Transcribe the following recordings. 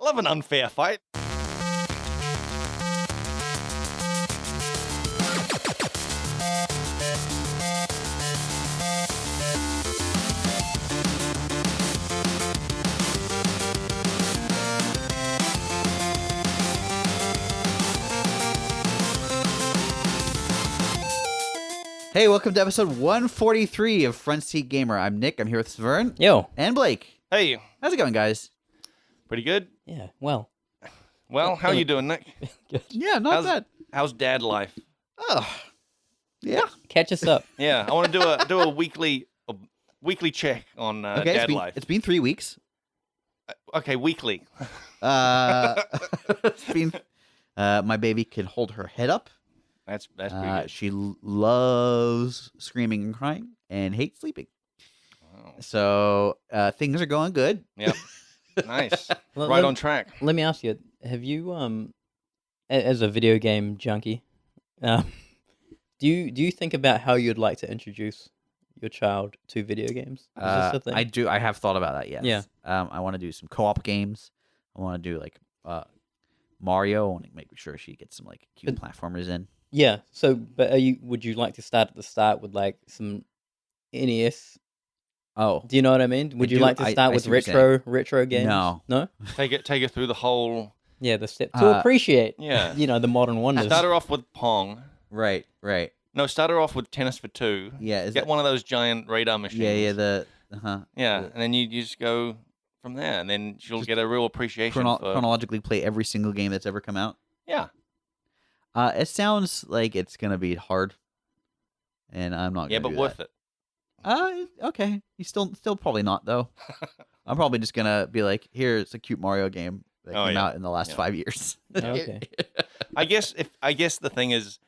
I love an unfair fight. Hey, welcome to episode 143 of Front Seat Gamer. I'm Nick. I'm here with Svern. Yo. And Blake. Hey. How's it going, guys? Pretty good. Yeah, well. Well, how are you doing, Nick? Good. Yeah, not bad. How's dad life? Oh, yeah. Catch us up. Yeah, I want to do a weekly check on dad life. It's been 3 weeks. Okay, weekly. It's been. My baby can hold her head up. That's pretty good. She loves screaming and crying and hates sleeping. Wow. So things are going good. Yep. Nice. Right on track. Let me ask you, have you, as a video game junkie, do you think about how you'd like to introduce your child to video games? Is this a thing? I do. I have thought about that. Yes. Yeah. I want to do some co-op games. I want to do like Mario. I want to make sure she gets some like cute platformers in. Yeah. So, but would you like to start at the start with like some NES? Oh, Do you know what I mean? Would you like to start with see what you're retro games? No. No? Take it through the whole. Yeah, the step to appreciate. Yeah. The modern wonders. Start her off with Pong. right. No, start her off with Tennis for Two. Yeah. Get one of those giant radar machines. Yeah. Yeah, and then you just go from there, and then she'll get a real appreciation for. Chronologically play every single game that's ever come out. Yeah. It sounds like it's gonna be hard, and I'm not. Yeah, gonna but do worth that. it. Okay. He's still probably not though. I'm probably just gonna be like, here's a cute Mario game that came out in the last 5 years. Okay. I guess the thing is,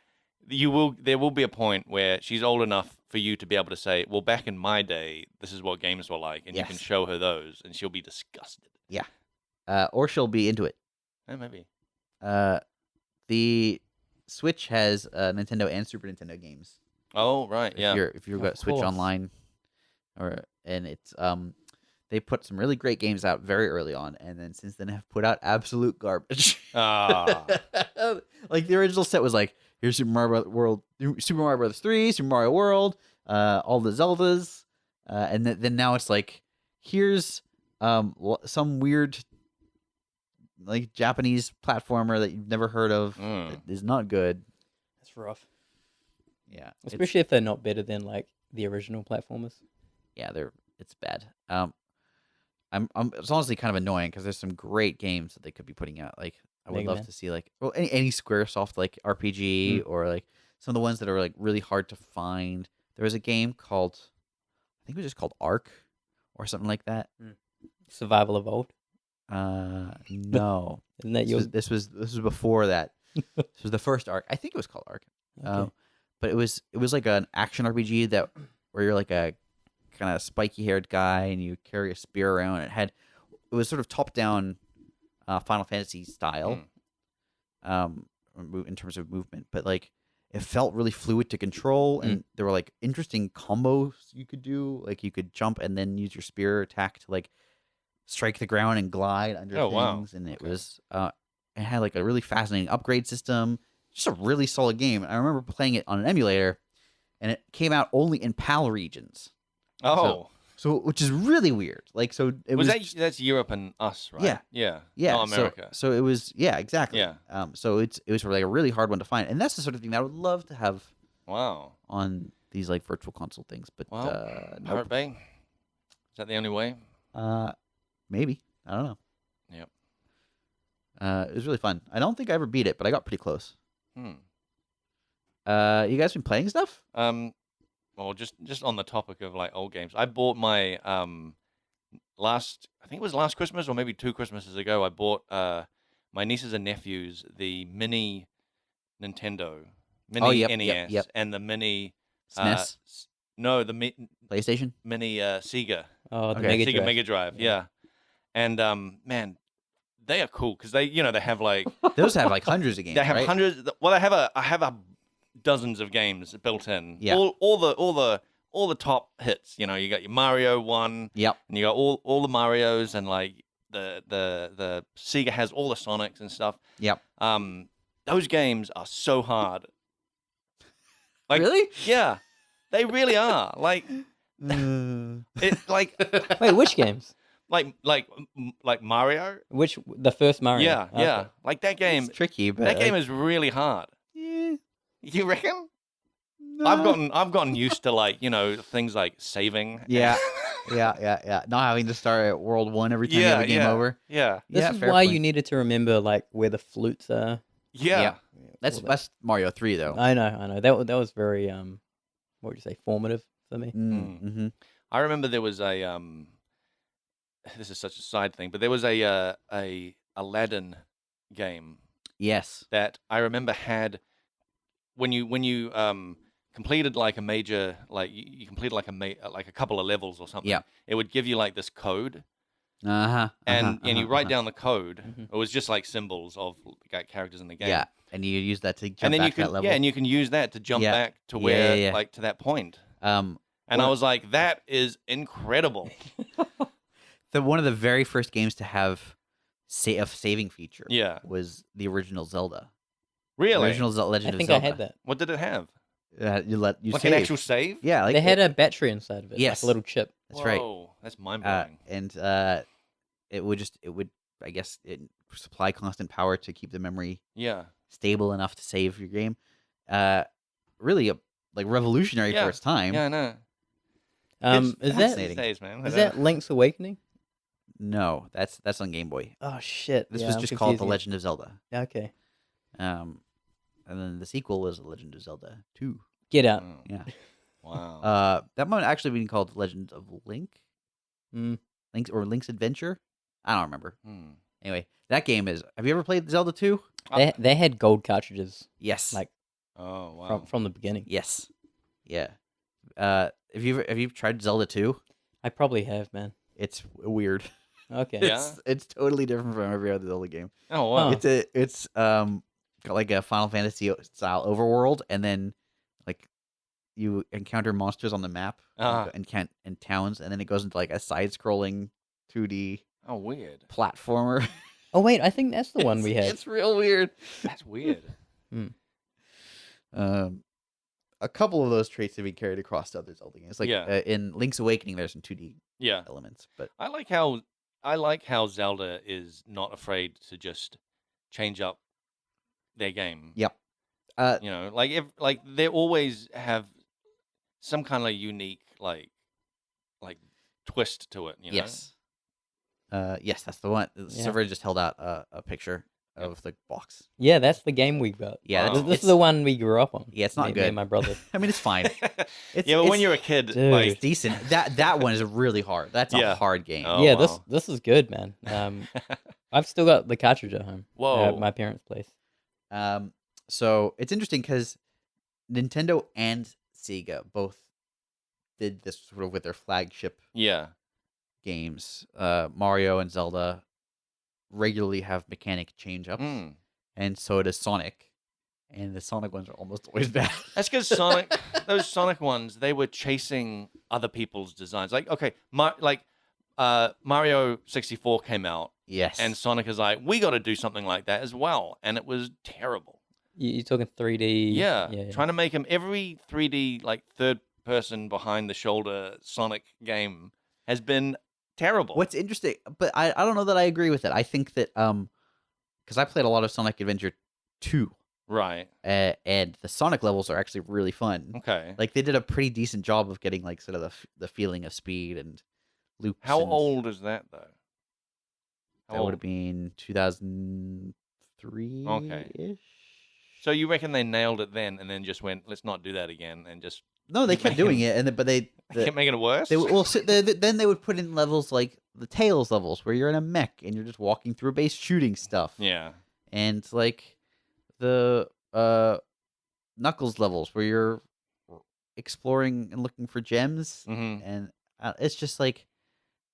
there will be a point where she's old enough for you to be able to say, well, back in my day, this is what games were like, and you can Yes. show her those, and she'll be disgusted. Or she'll be into it. Maybe. The Switch has Nintendo and Super Nintendo games. Oh, right, yeah. If you've got Of Switch course. Online, and it's they put some really great games out very early on, and then since then have put out absolute garbage. Ah. Like the original set was like, here's Super Mario Brothers 3, Super Mario World, all the Zeldas, and then now it's like, here's some weird like Japanese platformer that you've never heard of that is not good. That's rough. Yeah, Especially if they're not better than like the original platformers. it's bad. It's honestly kind of annoying because there's some great games that they could be putting out. Like I would Mega love Man. to see like any SquareSoft like RPG or like some of the ones that are like really hard to find. There was a game called, I think it was just called Ark or something like that. Survival Evolved. No, Isn't that yours? this was before that. This was the first Ark. I think it was called Ark. Okay. But it was like an action RPG where you're like a kind of spiky haired guy and you carry a spear around. It was sort of top down Final Fantasy style in terms of movement, but like it felt really fluid to control, and there were like interesting combos you could do. Like you could jump and then use your spear attack to like strike the ground and glide under Oh, things, wow. and it was it had like a really fascinating upgrade system. Just a really solid game. I remember playing it on an emulator, and it came out only in PAL regions. Oh. So which is really weird. Like so it was That's Europe and us, right? Yeah. Yeah. Not America. So it was exactly. Yeah. So it was like a really hard one to find, and that's the sort of thing that I would love to have Wow. on these like virtual console things. But Well, nope. Pirate Bay? Is that the only way? Maybe, I don't know. Yep. It was really fun. I don't think I ever beat it, but I got pretty close. You guys been playing stuff? Well, just on the topic of like old games, I bought my I think it was last Christmas or maybe 2 Christmases ago. I bought my nieces and nephews the mini Nintendo, mini NES, yep. and the mini SNES? No, the PlayStation? mini Sega, Oh, the Okay. Mega Sega Drive. Mega Drive, yeah. And man, they are cool because they have like Those have like hundreds of games. they have right? hundreds. Well, I have a dozens of games built in. Yeah. All the top hits. You got your Mario one. Yep. And you got all the Marios and like the Sega has all the Sonics and stuff. Yep. Those games are so hard. Like, Really? Yeah, they really are. Like it, like Wait, which games? like Mario. The first Mario? Yeah, Okay. yeah. Like that game. It's tricky, but That game like, is really hard. eh, You reckon? no. I've gotten used to like things like saving. Yeah. Yeah. Not having to start at World 1 every time you have a game over. Yeah, This Yeah, is fair why point. you needed to remember like where the flutes are. yeah. That's all that. that's Mario 3 though. I know. That was very what would you say, formative for me. Mm-hmm. I remember there was a This is such a side thing, but there was a Aladdin game Yes. that I remember had when you completed like a major you completed like like a couple of levels or something. Yeah. It would give you like this code, Uh-huh. and you write down the code. Mhm. It was just like symbols of characters in the game. Yeah. And you use that to jump and then back you can that level. and you can use that to jump Yeah. back to Yeah, where yeah. like to that point. Um And I Well- was like, that is incredible. one of the very first games to have a saving feature Yeah. was the original Zelda. Really? Original Legend I of think I Zelda. had that. What did it have? You Like save. an actual save? Yeah, like They had a battery inside of it, Yes. like a little chip. that's right. Whoa, that's mind blowing. And it would I guess it supply constant power to keep the memory Yeah. stable enough to save your game. Really like revolutionary Yeah. for its time. Yeah, I know. Is These that fascinating. days, man. is that Link's Awakening? No, that's on Game Boy. Oh shit! This Yeah, was I'm just called The confusing it. Legend of Zelda. Okay, And then the sequel was The Legend of Zelda 2. get out. Oh, Yeah. wow. That might actually be called Legend of Link. Mm. Link's Adventure. I don't remember. Hmm. Anyway, that game is. Have you ever played Zelda 2? They had gold cartridges Yes. like Oh, wow. from the beginning. Yes. Yeah. Have you tried Zelda 2? I probably have, man. It's weird. Okay. Yeah? It's totally different from every other Zelda game. Oh, wow. Huh. It's got like a Final Fantasy style overworld, and then like you encounter monsters on the map Ah. and towns, and then it goes into like a side-scrolling 2D Oh, weird. platformer. Oh wait, I think that's the one we had. It's real weird. That's weird. A couple of those traits have been carried across to other Zelda games. Like Yeah. In Link's Awakening, there's some 2D Yeah. elements, but I like how Zelda is not afraid to just change up their game. yep. You know, like if like they always have some kind of unique like twist to it. You know? Yes. Yes, that's the one. The Yeah. server just held out a picture of the box. Yeah, that's the game we got. Yeah, Wow. This it's- is the one we grew up on. Yeah, it's not me good. and my brother. I mean, it's fine. It's, yeah, but when it's- you're a kid, Dude. like it's decent. That one is really hard. That's a Yeah. hard game. Oh, Yeah, wow. this is good, man. I've still got the cartridge at home. Whoa. At my parents' place. So it's interesting because Nintendo and Sega both did this sort of with their flagship yeah, games. Mario and Zelda regularly have mechanic change ups, Mm. and so does Sonic. And the Sonic ones are almost always bad. That's because those Sonic ones, they were chasing other people's designs. Like, okay, Mario 64 came out, Yes. and Sonic is like, we got to do something like that as well, and it was terrible. You're talking 3D. Yeah, yeah. trying to make him every 3D like third person behind the shoulder Sonic game has been terrible. What's interesting, but I don't know that I agree with it. I think that because I played a lot of Sonic Adventure 2, Right. and the Sonic levels are actually really fun. Okay. Like they did a pretty decent job of getting like sort of the feeling of speed and loops. How and old is that though? That would have been 2003 ish. So you reckon they nailed it then, and then just went, let's not do that again, and just No, they keep kept doing making- it, and but they kept making it worse? then they would put in levels like the Tails levels where you're in a mech and you're just walking through a base shooting stuff. Yeah. And like the Knuckles levels where you're exploring and looking for gems, Mm-hmm. and it's just like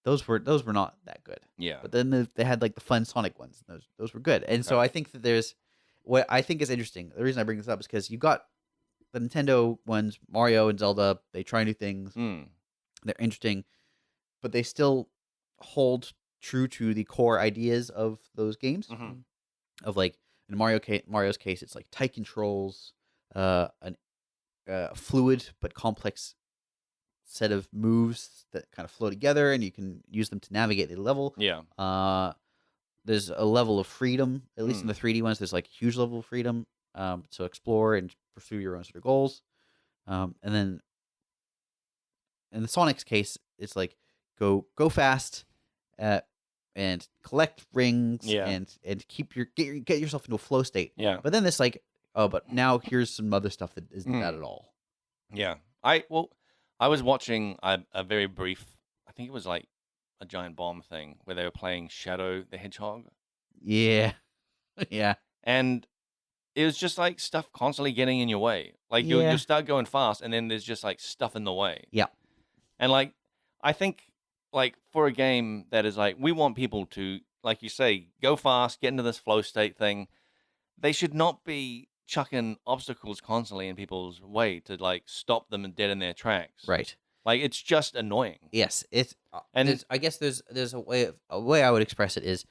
those were not that good. Yeah. But then they had like the fun Sonic ones. And those were good. And so Okay. I think that there's what I think is interesting. The reason I bring this up is because you got the Nintendo ones, Mario and Zelda. They try new things. Mm. They're interesting, but they still hold true to the core ideas of those games. Mhm. Of like in Mario's case, it's like tight controls, an fluid but complex set of moves that kind of flow together, and you can use them to navigate the level. Yeah. There's a level of freedom, at least in Mm. the 3D ones. There's like a huge level of freedom to explore and pursue your own sort of goals. And then in the Sonic's case, it's like go fast, and collect rings, Yeah. and get yourself into a flow state. Yeah. But then it's like, oh, but now here's some other stuff that isn't that Mm. at all. Yeah. I was watching a very brief, I think it was like a giant bomb thing where they were playing Shadow the Hedgehog, Yeah, yeah, and it was just like stuff constantly getting in your way. Like Yeah. you'll start going fast, and then there's just like stuff in the way. Yeah. And like I think like for a game that is like we want people to, like you say, go fast, get into this flow state thing. They should not be chucking obstacles constantly in people's way to like stop them dead in their tracks. right. Like it's just annoying. Yes, it's And I guess there's a way I would express it is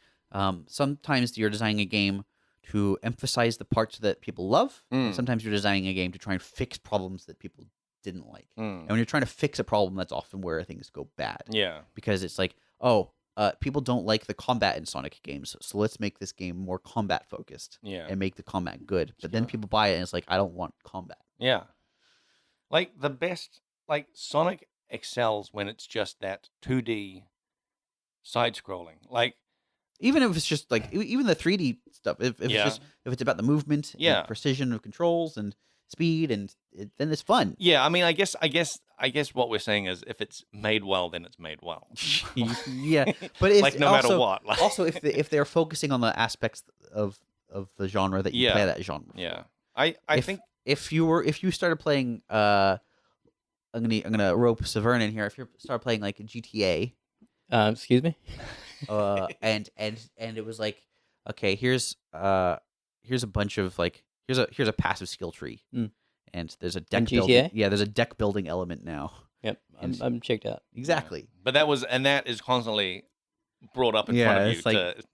sometimes you're designing a game to emphasize the parts that people love, and Mm. sometimes you're designing a game to try and fix problems that people didn't like. And Mm. when you're trying to fix a problem, that's often where things go bad. Yeah. Because it's like, oh, people don't like the combat in Sonic games, so let's make this game more combat focused Yeah. and make the combat good. But then Yeah. people buy it and it's like, I don't want combat. Yeah. Like the best, like Sonic excels when it's just that 2D side scrolling. Like, Even if it's just like even the 3D stuff, if it's Yeah. just if it's about the movement, Yeah. and precision of controls and speed, and then it's fun. yeah, I mean, I guess what we're saying is if it's made well, then it's made well. Yeah, but it's like no matter also, what. Like, also if they're focusing on the aspects of the genre that you Yeah. play that genre. for. yeah. I if, think if you started playing, I'm gonna rope Severn in here. If you start playing like GTA, Excuse me. and it was like, okay, here's a bunch of like here's a passive skill tree, Mm. and there's a In deck GTA? building. Yeah, there's a deck building element now. Yep, And- I'm checked out. Exactly. but that is constantly brought up in front Yeah, of you it's like-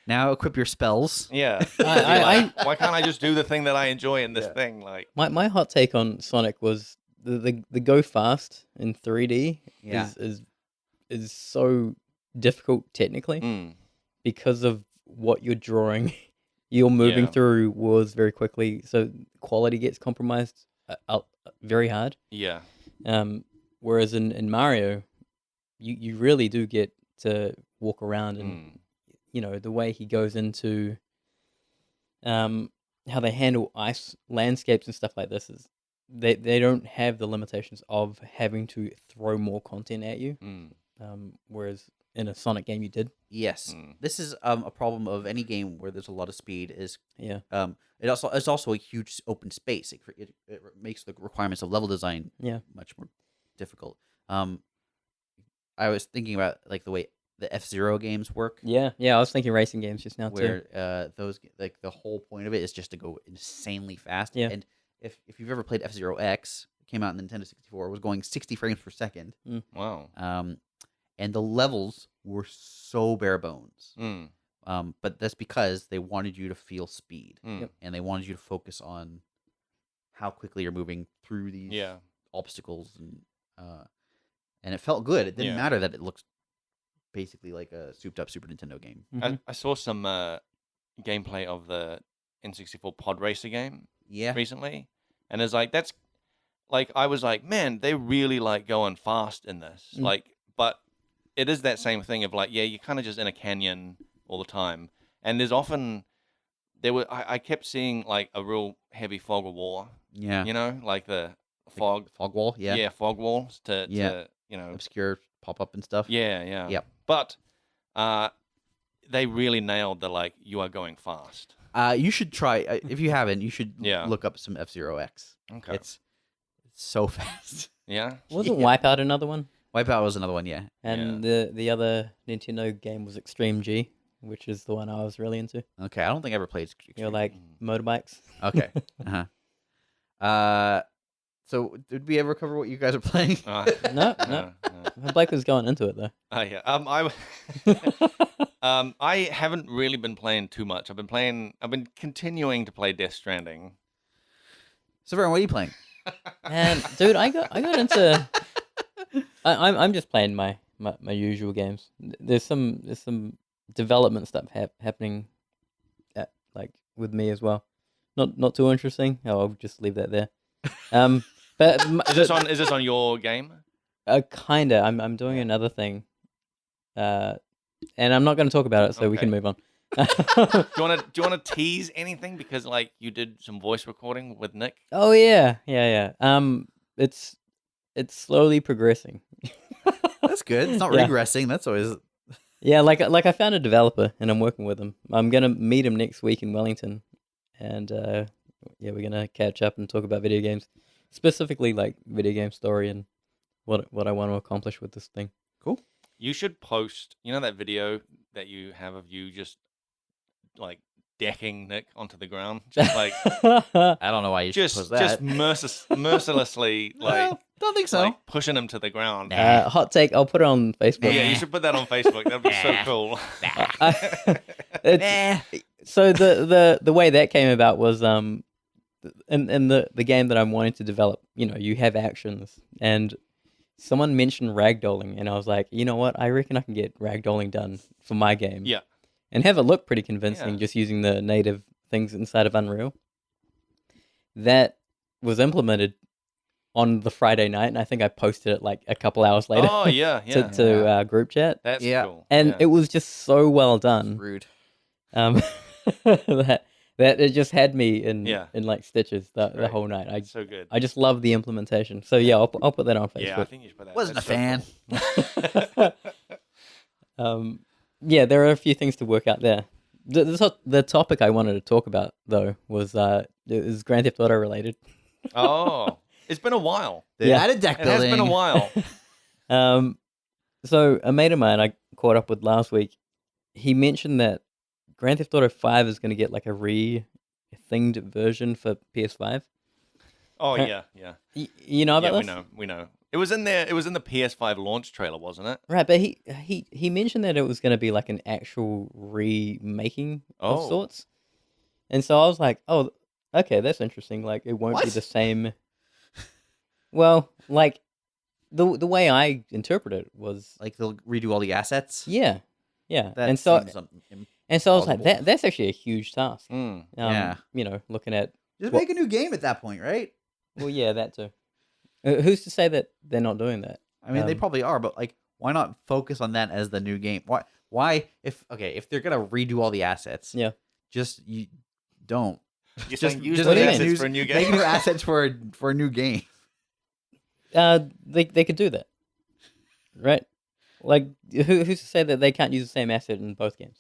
Now equip your spells. yeah. I- Why can't I just do the thing that I enjoy in this Yeah. thing? Like, My hot take on Sonic was the go fast in 3D Yeah. is so difficult technically mm, because of what you're drawing. You're moving Yeah. through walls very quickly, so quality gets compromised very hard. yeah, Whereas in Mario, you really do get to walk around, and mm, you know the way he goes into how they handle ice landscapes and stuff like this is they don't have the limitations of having to throw more content at you. mm, Whereas in a Sonic game you did. Yes. Mm. This is a problem of any game where there's a lot of speed. Is Yeah. it's also a huge open space. It makes the requirements of level design Yeah. much more difficult. I was thinking about like the way the F-Zero games work, Yeah. Yeah. I was thinking racing games just now too. where those like the whole point of it is just to go insanely fast. Yeah. And if you've ever played F-Zero X, it came out in Nintendo 64, it was going 60 frames per second. wow, And the levels were so bare bones. mm, But that's because they wanted you to feel speed, mm, Yep. and they wanted you to focus on how quickly you're moving through these yeah, obstacles, and it felt good. It didn't Yeah. matter that it looks basically like a souped up Super Nintendo game. Mhm. I saw some gameplay of the N64 Pod Racer game Yeah, recently, and it's like that's like I was like, man, they really like going fast in this, Mm. like, but it is that same thing of like, yeah, you're kind of just in a canyon all the time, and there's often I kept seeing like a real heavy fog of war, yeah. you know, like the fog, Fog wall, yeah. fog walls Yeah. to you know, Obscure pop up and stuff. yeah, Yep. but they really nailed the like you are going fast. You should try if you haven't. You should Yeah. look up some F-Zero X. Okay, It's so fast. yeah, Wasn't Yeah. Wipeout another one? Wipeout was another one, yeah. And the other Nintendo game was Extreme G, which is the one I was really into. Okay, I don't think I ever played. You're like Mm. motorbikes. Okay. Uh-huh. So did we ever cover what you guys are playing? No. no. Blake was going into it though. Oh yeah. I haven't really been playing too much. I've been continuing to play Death Stranding. So, Vern, what are you playing? And dude, I got into. I'm just playing my usual games. There's some development stuff happening, like with me as well. Not too interesting. Oh, I'll just leave that there. But Is this on your game? Kinda. I'm doing another thing, and I'm not going to talk about it, so we can move on. Do you want to tease anything, because like you did some voice recording with Nick? Oh yeah. It's slowly progressing. That's good. It's not Yeah. regressing. That's always. Yeah, like I found a developer and I'm working with him. I'm gonna meet him next week in Wellington, and yeah, we're gonna catch up and talk about video games, specifically like video game story and what I want to accomplish with this thing. Cool. You should post, that video that you have of you just like decking Nick onto the ground, just like I don't know why you should post that. just mercilessly like. Well, don't think so. Like pushing him to the ground. Hot take. I'll put it on Facebook. Yeah, you should put that on Facebook. That'd be so cool. So the way that came about was in the game that I'm wanting to develop. You have actions, and someone mentioned ragdolling, and I was like, you know what? I reckon I can get ragdolling done for my game. Yeah, and have it look pretty convincing, Yeah. just using the native things inside of Unreal. That was implemented on the Friday night, and I think I posted it like a couple hours later. Oh yeah, yeah. to group chat, That's Yeah. cool. and yeah. it was just so well done. Rude. That it just had me in Yeah. in like stitches the Great. whole night. It's so good. I just love the implementation. So yeah, I'll put that on Yeah, I Facebook. think you should put that. Wasn't That's a so cool. Yeah, there are a few things to work out there. The topic I wanted to talk about though was it was Grand Theft Auto related. Oh, it's been a while. They Yeah. added deck It has building. been a while. So a mate of mine I caught up with last week, he mentioned that Grand Theft Auto 5 is going to get like a re-thinged version for PS5. Oh yeah, yeah. You know about Yeah, this? we know. It was in there. It was in the PS5 launch trailer, wasn't it? Right, but he mentioned that it was going to be like an actual remaking of Oh. sorts. And so I was like, oh, okay, that's interesting. Like, it won't be What? the same. Well, like, the way I interpret it was, Like they'll redo all the assets. yeah. That and so seems I was like, plausible. that's actually a huge task. Mm. Yeah. Looking at, just What- make a new game at that point, right? well, yeah, that too. Who's to say that they're not doing that? I mean, they Um, probably are, but like, why not focus on that as the new game? Why? If they're gonna redo all the assets, Yeah. just you don't. You're Just- saying use just those make assets new- for a new Make game. new assets for a new game. They could do that, right? Like, who's to say that they can't use the same asset in both games?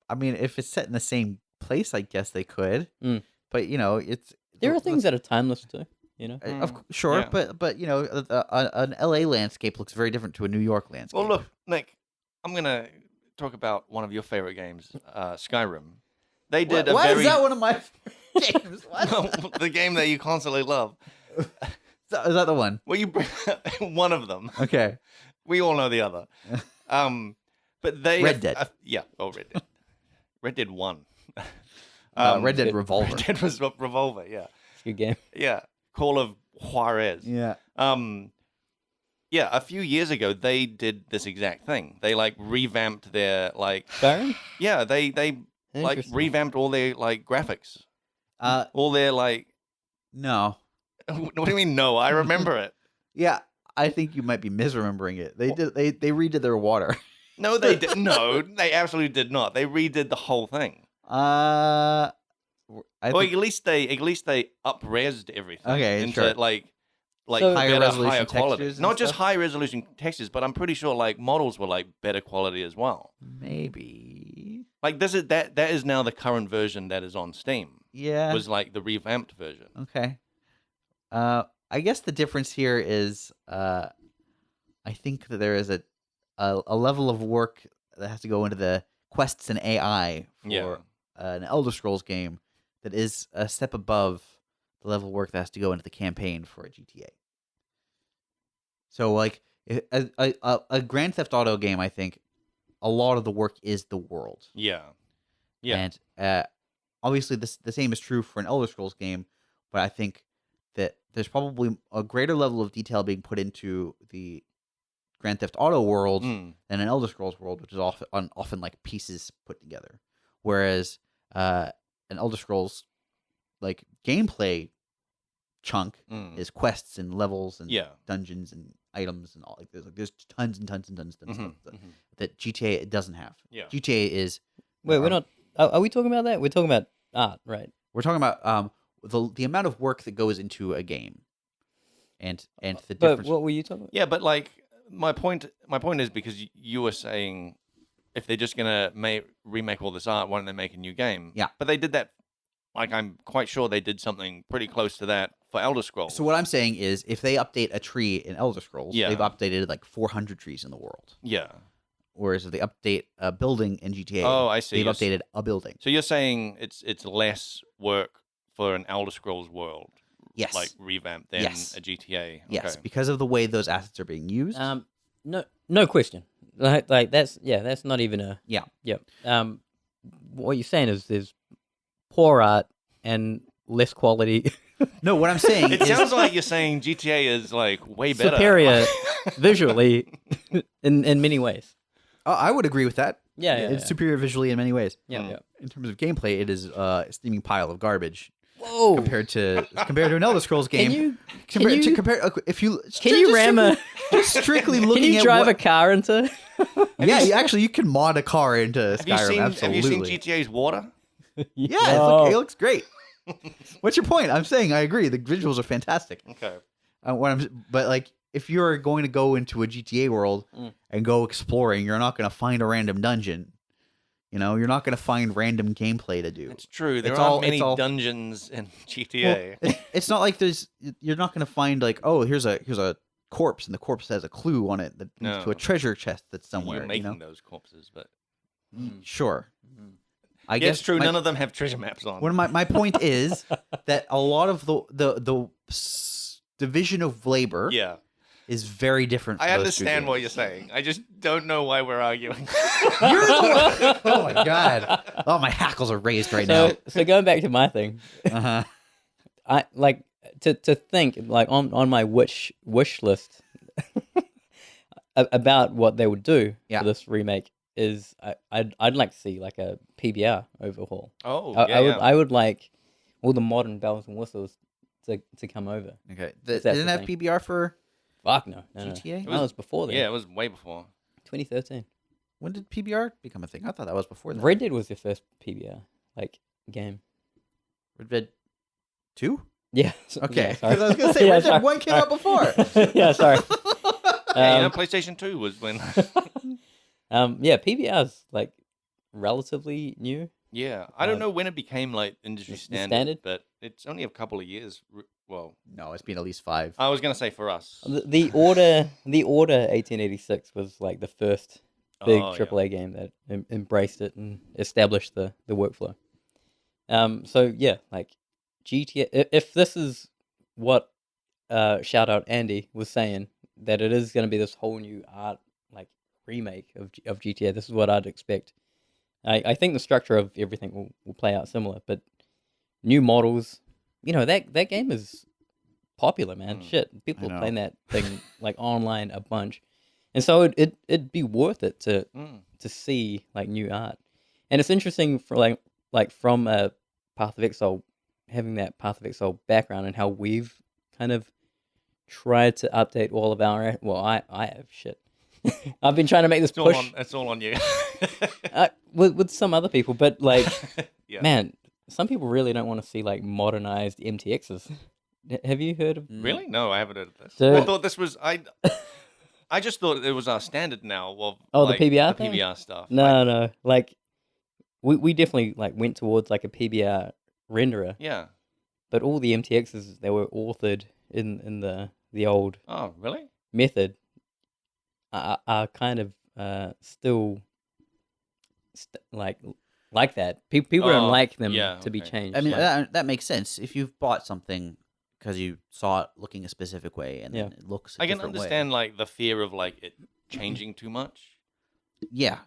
I mean, if it's set in the same place, I guess they could. Mm. But it's There are things that are timeless too. Sure, Yeah. but an LA landscape looks very different to a New York landscape. Well, look, Nick, I'm gonna talk about one of your favorite games, Skyrim. They did why a very is that one of my games? What? the game that you constantly love. Is that the one? Well, you bring one of them. Okay. We all know the other. But they Red Dead. Yeah. Oh, Red Dead. Red Dead 1. Red Dead Good. Revolver. Red Dead was Revolver. Yeah. It's a good game. Yeah. Call of Juarez. Yeah. Yeah. A few years ago, they did this exact thing. They like revamped their like. Skyrim? Yeah. They like Interesting. revamped all their like graphics. Uh, All their like. no. What do you mean? No, I remember it. Yeah, I think you might be misremembering it. They redid their water. No, they did. No, they absolutely did not. They redid the whole thing. I Well, think at least they up-resed everything Okay, into sure. like So- Higher better, resolution higher quality. textures and Not just stuff? high resolution textures, but I'm pretty sure like models were like better quality as well. maybe. Like this is that is now the current version that is on Steam. Yeah. Was like the revamped version. Okay. I guess the difference here is I think that there is a level of work that has to go into the quests and AI for Yeah. an Elder Scrolls game that is a step above the level of work that has to go into the campaign for a GTA. So like a Grand Theft Auto game, I think a lot of the work is the world. Yeah. Yeah. And obviously the same is true for an Elder Scrolls game, but I think that there's probably a greater level of detail being put into the Grand Theft Auto world Mm. than an Elder Scrolls world, which is often like pieces put together. Whereas an Elder Scrolls like gameplay chunk Mm. is quests and levels and Yeah. dungeons and items and all. There's tons and tons and tons and Mhm, stuff mhm. that GTA doesn't have. Yeah. GTA is Wait, we're um, not. Are we talking about that? We're talking about art, right? we're talking about the amount of work that goes into a game and the But difference. what were you talking about? Yeah, but like my point is because you were saying if they're just gonna remake all this art, why don't they make a new game? Yeah. But they did that. Like I'm quite sure they did something pretty close to that for Elder Scrolls. So what I'm saying is, if they update a tree in Elder Scrolls, Yeah. they've updated like 400 trees in the world. Yeah. Whereas if they update a building in GTA, Oh, I see. they've You're updated a building. So you're saying it's less work for an Elder Scrolls world, Yes. like revamped than Yes. a GTA. Yes, Okay. because of the way those assets are being used. No question. Like that's not even a Yeah. Yep. What you're saying is there's poor art and less quality, No, what I'm saying It is sounds like you're saying GTA is like way better. superior visually in many ways. I would agree with that. Yeah, It's superior visually in many ways. yeah, Mm. yeah. In terms of gameplay, it is a steaming pile of garbage Whoa. compared to an Elder Scrolls game. Can you If you can you ram a just strictly can looking you at drive what, a car into? yeah, you can mod a car into Have you Skyrim. seen Absolutely. Have you seen GTA's water? Yeah, No. it looks great. What's your point? I'm saying I agree. The visuals are fantastic. Okay. But like, if you're going to go into a GTA world Mm. and go exploring, you're not going to find a random dungeon. You know, you're not going to find random gameplay to do. It's true. There It's aren't all- many it's all- dungeons in Well, GTA. it's not like you're not going to find like, oh, here's a corpse and the corpse has a clue on it that leads to No. a treasure chest that's somewhere. You're You making know, those corpses, but sure. Mhm. I yeah, guess it's true. my- None of them have treasure maps on. One of my point is that a lot of the division of labor Yeah, is very different. I for those two understand what games. you're saying. I just don't know why we're arguing. You're the one. Oh my god! Oh, my hackles are raised right So going back to my thing, now. Uh-huh. I like to think like on my wish list about what they would do Yeah. for this remake is I'd like to see like a PBR overhaul. Oh, I would like all the modern bells and whistles to come over. Okay. That's They the didn't have thing. PBR for Fuck no. GTA? No, it was before then. Yeah, it was way before. 2013. When did PBR become a thing? I thought that was before that. Red Dead was their first PBR like game. Red Dead 2? Yeah. Okay. Yeah, 'Cause I was gonna say Yeah, Red Dead sorry. 1 came out before. Yeah, sorry. Yeah, you know, Um, PlayStation 2 was when. yeah, PBR's like relatively new. Yeah, I don't Um, know when it became like industry the standard, standard? but it's only a couple of years. Well, No, it's been at least 5. I was gonna say for us. The order 1886 was like the first big Oh, yeah. AAA game that embraced it and established the workflow. So yeah, like GTA. If this is what shout out Andy was saying, that it is going to be this whole new art like remake of GTA. This is what I'd expect. I think the structure of everything will play out similar, but new models. You know that game is popular, man. Mm. Shit, people I are know. playing that thing like online a bunch, and so it'd be worth it to Mm. see like new art. And it's interesting for like from a Path of Exile, having that Path of Exile background and how we've kind of tried to update all of our I have shit. I've been trying to make this It's all push on. It's all on you. with some other people, but like yeah. man, some people really don't want to see like modernized MTXs. Have you heard of? Really? No, I haven't heard of this. Dude. I thought this was I just thought it was our standard now. Of, Oh, the like, PBR the thing? PBR stuff. No. Like we definitely like went towards like a PBR renderer, Yeah. but all the MTXs they were authored in the old Oh, really? method are kind of still like that. People don't Oh, like them yeah, to be okay. changed. I mean, like, that makes sense. If you've bought something because you saw it looking a specific way and then it looks a I can different understand like the fear of like it changing too much, way. Yeah.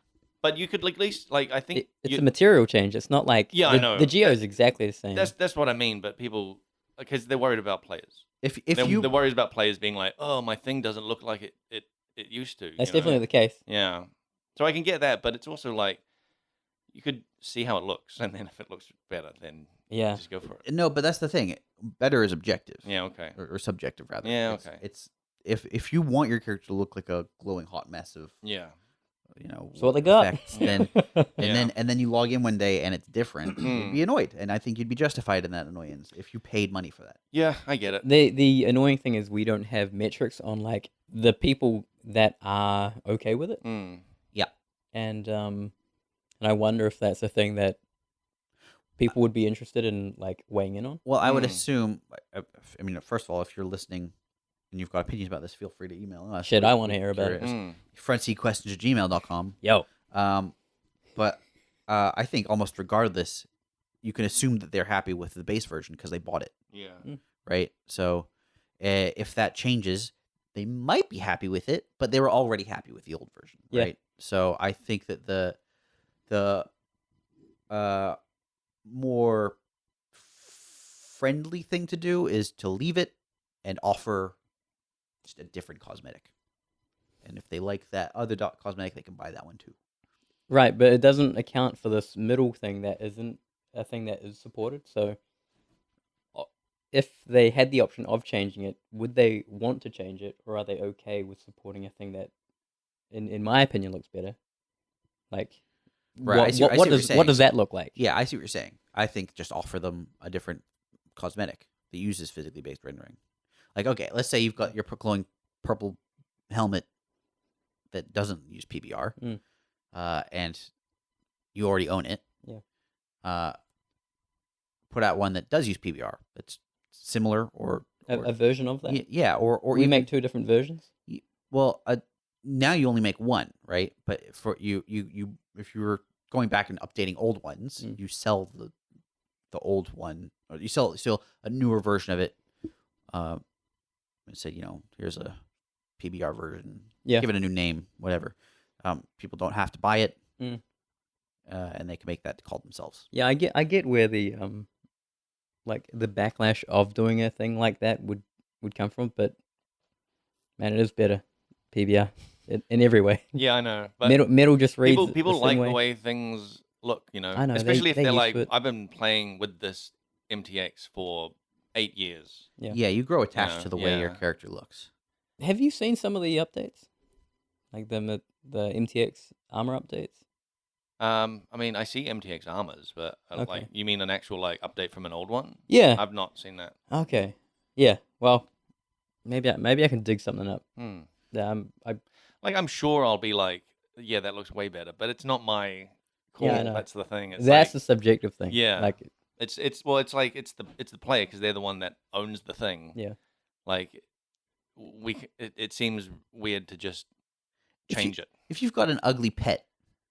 but you could like, at least like I think it's a material change. It's not like Yeah, I know. the Geo is exactly the same. that's what I mean. But people, because they're worried about players. If They're worried about players being like, oh, my thing doesn't look like it used to. That's you know? definitely the case. Yeah. So I can get that, but it's also like you could see how it looks, and then if it looks better, then Yeah. just go for it. no, but that's the thing. Better is objective. Yeah. Okay. Or subjective rather. Yeah, It's- okay. It's if you want your character to look like a glowing hot mess of Yeah. That's what they got. effects, then and then you log in one day and it's different, you'd be annoyed, and I think you'd be justified in that annoyance if you paid money for that. Yeah, I get it. The annoying thing is we don't have metrics on like the people that are okay with it, Mm. and I wonder if that's a thing that people would be interested in like weighing in on. Well, I would Hmm. assume. I mean, first of all, if you're listening and you've got opinions about this, feel free to email us. Shit, I want to hear about it. Mm. frontseatquestions@gmail.com. Yo, But I think almost regardless, you can assume that they're happy with the base version because they bought it, Yeah. right? So if that changes, they might be happy with it, but they were already happy with the old version, Yeah. right? So I think that the more friendly thing to do is to leave it and offer just a different cosmetic. And if they like that other cosmetic, they can buy that one too. right, but it doesn't account for this middle thing that isn't a thing that is supported. So, if they had the option of changing it, would they want to change it, or are they okay with supporting a thing that, in my opinion, looks better? Like, Right, I see what you're saying. what does that look like? Yeah, I see what you're saying. I think just offer them a different cosmetic that uses physically based rendering. Like, okay, let's say you've got your glowing purple helmet that doesn't use PBR, Mm. And you already own it. Yeah. Put out one that does use PBR that's similar or A version of that. yeah, or we even, make two different versions. well, now you only make one, right? But for you if you were going back and updating old ones, Mm. you sell the old one, or you sell a newer version of it. And say, here's a PBR version. Yeah. Give it a new name, whatever. People don't have to buy it, Mm. And they can make that call themselves. Yeah, I get where the like the backlash of doing a thing like that would come from, but man, it is better PBR in every way. Yeah, I know. But Metal just reads people the like same the way. way things look, I know, especially if they they're used like, to it. I've been playing with this MTX for 8 years. Yeah. Yeah, you grow attached Yeah, to the way your yeah. character looks. Have you seen some of the updates, like the MTX armor updates? I mean, I see MTX armors, but Okay. like, you mean an actual like update from an old one? Yeah. I've not seen that. Okay. Yeah. Well, maybe I can dig something up. Hmm. Yeah. I'm sure I'll be like, yeah, that looks way better, but it's not my call. Yeah, I know. That's the thing. It's That's like, the subjective thing. Yeah. Like, it's like it's the player because they're the one that owns the thing. yeah. Like it seems weird to just change it. If you've got an ugly pet,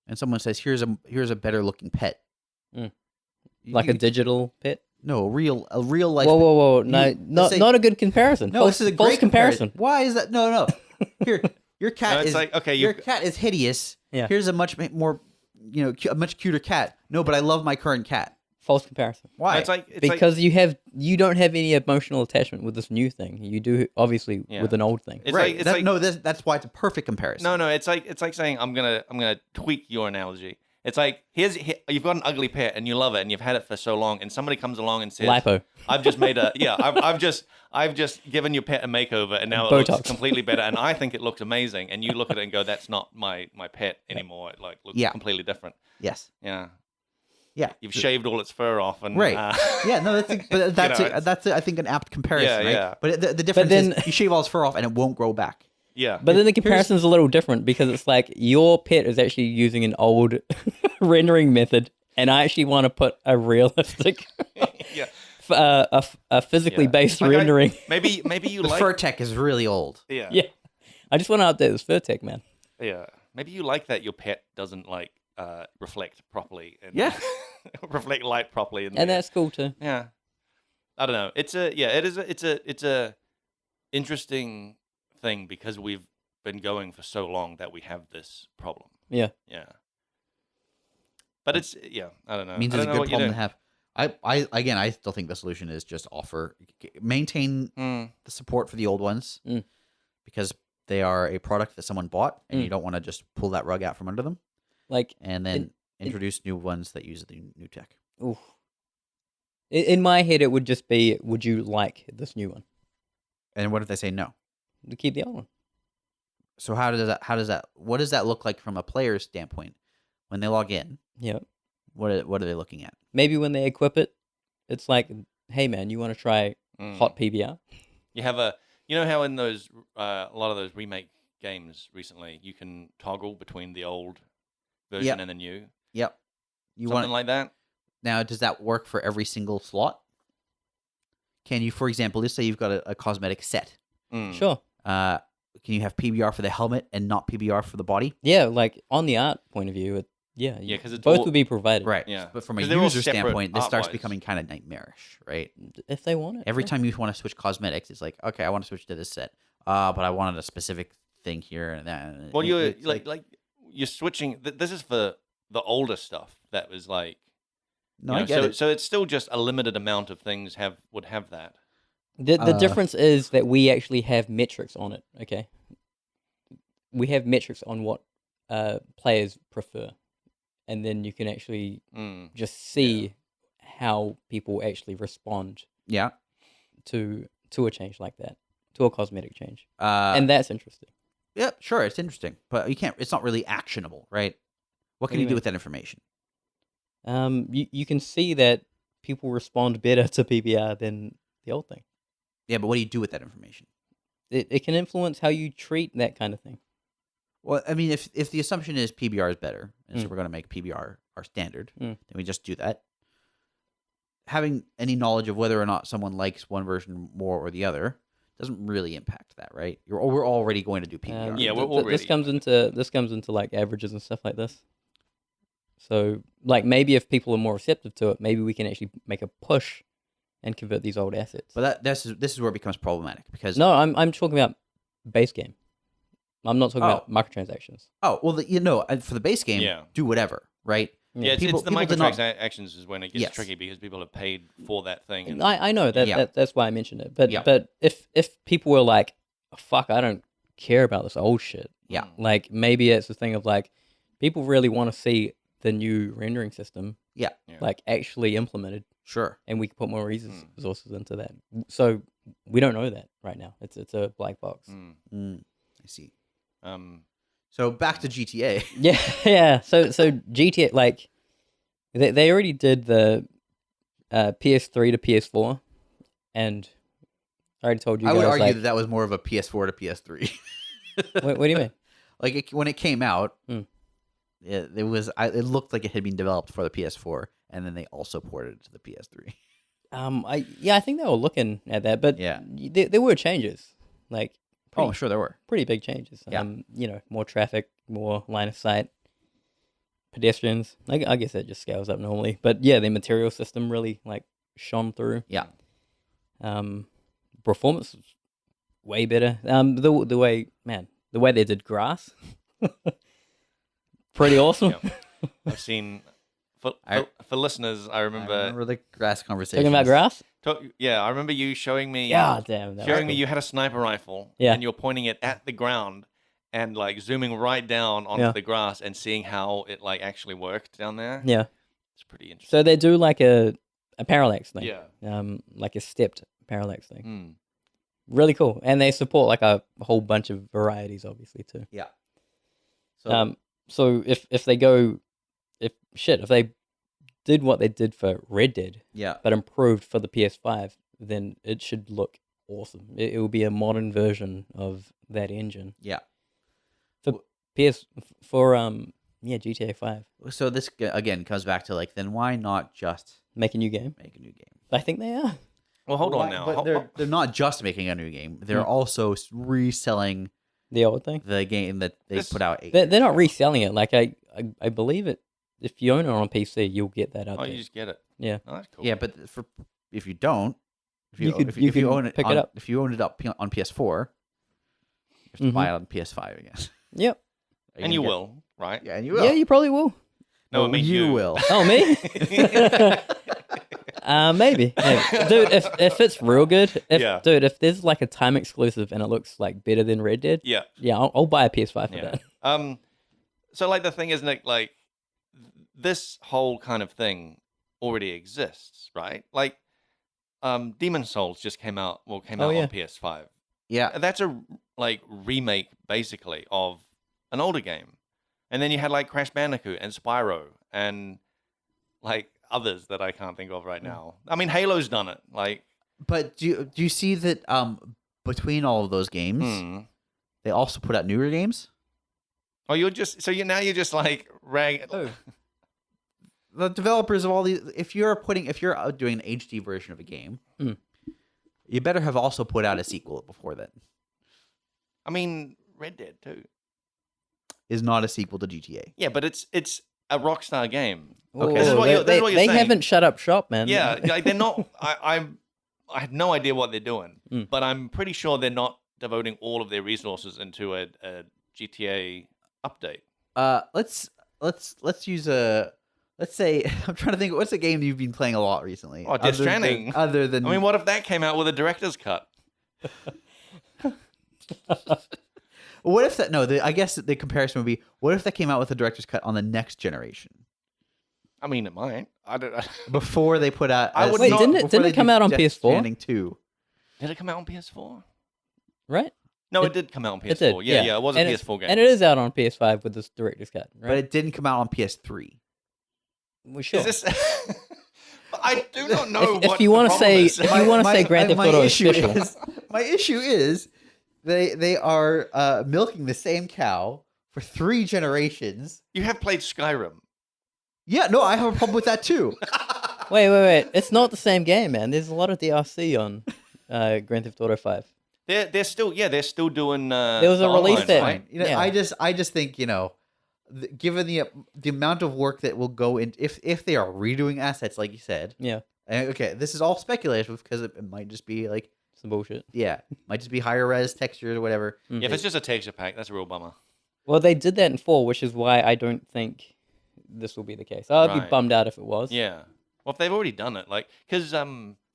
and someone says, "Here's a better looking pet," Mm. you- Like a you- digital pit. no a real life. Whoa! No, let's not say- not a good comparison. No, false, this is a false great comparison. Why is that? No. Here, your cat No, it's is like, okay, your you've- cat is hideous. Yeah. Here's a much more, a much cuter cat. No, but I love my current cat. False comparison. Why? It's like Because you don't have any emotional attachment with this new thing. You do obviously Yeah. with an old thing. It's right. like- it's like- That's why it's a perfect comparison. no. It's like saying I'm gonna tweak your analogy. It's like you've got an ugly pet and you love it and you've had it for so long, and somebody comes along and says, Lipo. I've just made I've just given your pet a makeover and now it Botox. looks completely better and I think it looks amazing, and you look at it and go, that's not my pet anymore. It like looks Yeah. completely different. Yes. Yeah. Yeah. You've shaved all its fur off and Right. Yeah. No. That's I think an apt comparison. Yeah, right? yeah. But the difference then- is you shave all his fur off and it won't grow back. yeah. But then the comparison is a little different because it's like your pet is actually using an old rendering method, and I actually want to put a realistic, yeah. a physically Yeah. based Like rendering. Maybe you The like fur tech is really old. yeah. Yeah, I just want to update this fur tech, man. Yeah. Maybe you like that your pet doesn't like reflect properly and Yeah. reflect light properly. And that's cool too. yeah. I don't know. It's a interesting thing because we've been going for so long that we have this problem. Yeah. Yeah. But it's I don't know. Means I it's don't a know good what you problem do. to have. I still think the solution is just maintain Mm, the support for the old ones Mm. because they are a product that someone bought and Mm. you don't want to just pull that rug out from under them, Like, and then in- introduce new ones that use the new tech. oof. In my head, it would just be, would you like this new one? And what if they say no? To keep the old one. So what does that look like from a player's standpoint when they log in? Yeah. What are they looking at? Maybe when they equip it, it's like, hey man, you want to try hot PBR? You have you know how in those a lot of those remake games recently, you can toggle between the old version Yep. and the new, Yep. You something want like that. Now, does that work for every single slot? Can you, for example, let's say you've got a cosmetic set. Mm. Sure. Can you have PBR for the helmet and not PBR for the body? Yeah, like on the art point of view, Yeah, 'cause it's both all- would be provided. Right. Yeah. But from a 'Cause they're all user separate standpoint, this starts art-wise. becoming kind of nightmarish, right? If they want it. Every yeah. time you want to switch cosmetics, it's like, okay, I want to switch to this set. But I wanted a specific thing here and that. Well, you're It's like you're switching. This is for the older stuff that was like. no, you know, I get so it. so it's still just a limited amount of things would have that. The difference is that we actually have metrics on it, okay? We have metrics on what players prefer. And then you can actually just see how people actually respond Yeah. to a change like that, to a cosmetic change. And And that's interesting. yep, sure, it's interesting, but you can't. It's not really actionable, right? What can do you you do mean? with that information? You can see that people respond better to PBR than the old thing. Yeah, but what do you do with that information? It can influence how you treat that kind of thing. Well, I mean, if the assumption is PBR is better, and so Mm. we're going to make PBR our standard, Mm. then we just do that. Having any knowledge of whether or not someone likes one version more or the other doesn't really impact that, right? We're already going to do PBR. Yeah, we're this already comes into like averages and stuff like this. So like maybe if people are more receptive to it, maybe we can actually make a push and convert these old assets. But this is where it becomes problematic because No, I'm talking about base game. I'm not talking about microtransactions. oh well, for the base game, Yeah. do whatever, right? Yeah, it's the people did not- microtransactions is when it gets Yes. tricky because people have paid for that thing. And I know that, Yeah. that's why I mentioned it. But Yeah. but if people were like, fuck, I don't care about this old shit. Yeah. Like maybe it's a thing of like people really want to see the new rendering system Yeah, like actually implemented, sure. and we can put more resources into that. So we don't know that right now. It's a black box. I see. Um, So back to GTA. Yeah, yeah. So GTA, like they already did the PS3 to PS4, and I already told you I guys. would argue like, that was more of a PS4 to PS3. what do you mean? Like when it came out, Hmm. it was. It looked like it had been developed for the PS4, and then they also ported it to the PS3. I think they were looking at that, but Yeah. there were changes, like Oh, sure, there were. pretty big changes. Yeah. More traffic, more line of sight, pedestrians. I guess that just scales up normally, but yeah, the material system really like shone through. Yeah. Performance was way better. The way they did grass, pretty awesome. yeah. I've seen for listeners. I I remember, remember the grass conversation. Talking about grass? I remember you showing me. Yeah, damn. That was showing me cool. you had a sniper rifle. Yeah. And you're pointing it at the ground and like zooming right down onto Yeah. the grass and seeing how it like actually worked down there. Yeah. It's pretty interesting. So they do like a parallax thing. Yeah. Like a stepped parallax thing. Mm. Really cool. And they support like a whole bunch of varieties, obviously, too. Yeah. So So if they did what they did for Red Dead, yeah, but improved for the PS5, then it should look awesome. It will be a modern version of that engine. yeah. GTA 5. So this again comes back to like, then why not just Make a new game. make a new game? I think they are. Well, hold on Why- now. But they're not just making a new game. They're also reselling The old thing. the game that they This- put out. They're not reselling it. Like I believe it if you own it on PC, you'll get that Oh, update. you just get it. Yeah. Oh, that's cool. Yeah, but if you don't, You could- if you you can own it pick it on, up. if you own it up on PS4, you have to buy it on PS5 again. Yep. Are And you gonna will, right? Yeah, and you will. Yeah, you probably will. No, I mean you. will. Oh, me? Maybe. Hey, dude, if it's real good, Yeah. dude, if there's like a time exclusive and it looks like better than Red Dead, Yeah. I'll buy a PS5 for Yeah. that. So like the thing is, Nick, like this whole kind of thing already exists, right? Like, Demon Souls just came out. Well, came Oh, out yeah. on PS5. Yeah, That's a like remake basically of an older game, and then you had like Crash Bandicoot and Spyro and like others that I can't think of right now. I mean, Halo's done it. Like, but do you see that between all of those games, they also put out newer games? oh, you're just so you now you're just like Oh. The developers of all these, if you're doing an HD version of a game, you better have also put out a sequel before then. I mean, Red Dead too. Is not a sequel to GTA. Yeah, but it's a Rockstar game. Okay. This is what you're they saying. haven't shut up shop, man. Yeah, like they're not. I have no idea what they're doing, but I'm pretty sure they're not devoting all of their resources into a GTA update. Let's use a. Let's say I'm trying to think. What's a game you've been playing a lot recently? Oh, Death Stranding. Other than I mean, what if that came out with a director's cut? what if that? No, I guess the comparison would be: what if that came out with a director's cut on the next generation I mean, it might. I don't. before they put out? I would Wait, not- didn't it before they come do out on Death PS4? Stranding 2. Did it come out on PS4? Right? No, it did come out on PS4. It did. Yeah, it was a And PS4 game. And it is out on PS5 with this director's cut, right? But it didn't come out on PS3. Well, sure. Is this? I do not know If what you the want to problem say, is. if you want to say Grand Theft Auto is official, My issue is they are milking the same cow for 3 generations. You have played Skyrim. Yeah, no, I have a problem with that too. wait, it's not the same game, man. There's a lot of DLC on Grand Theft Auto 5. They're still doing. There was a the release online, date. right? You know, Yeah. I just think, given the amount of work that will go in, if they are redoing assets like you said, Yeah, and okay, this is all speculative because it might just be like, some bullshit. might just be higher res textures or whatever. Yeah, if it's just a texture pack, that's a real bummer. Well, they did that in 4, which is why I don't think this will be the case. I'd be Right. bummed out if it was. Yeah. Well, if they've already done it, like, because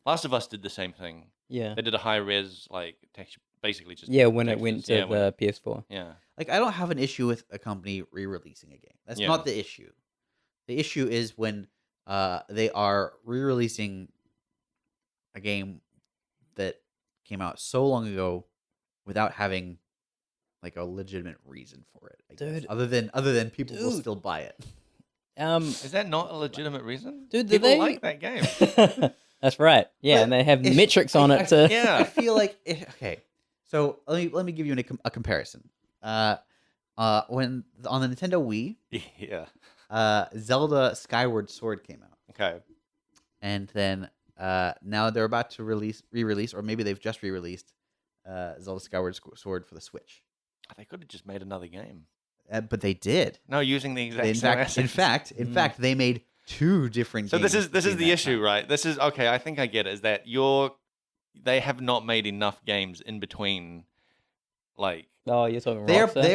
Last of Us did the same thing. Yeah. They did a high res like texture, basically just Yeah, when it went textures. to the PS4. Yeah. Like, I don't have an issue with a company re-releasing a game. That's Yeah. not the issue. The issue is when they are re-releasing a game that came out so long ago without having like a legitimate reason for it. I guess. Dude. Other than people will Dude. still buy it. Is that not a legitimate reason? Dude, do people they- like that game. That's right. Yeah, But and they have if- metrics on it to. I Yeah. feel like okay. So let me give you a comparison. When on the Nintendo Wii, Yeah. Zelda Skyward Sword came out. Okay. And then now they're about to re-release, or maybe they've just re-released Zelda Skyward Sword for the Switch. They could have just made another game. But they did. No, using the exact In same fact, in assets. fact, they made 2 different. So this games is between the that issue, time. right? This is okay. I think I get it. Is that they have not made enough games in between, like Oh, you're talking They Rockstar?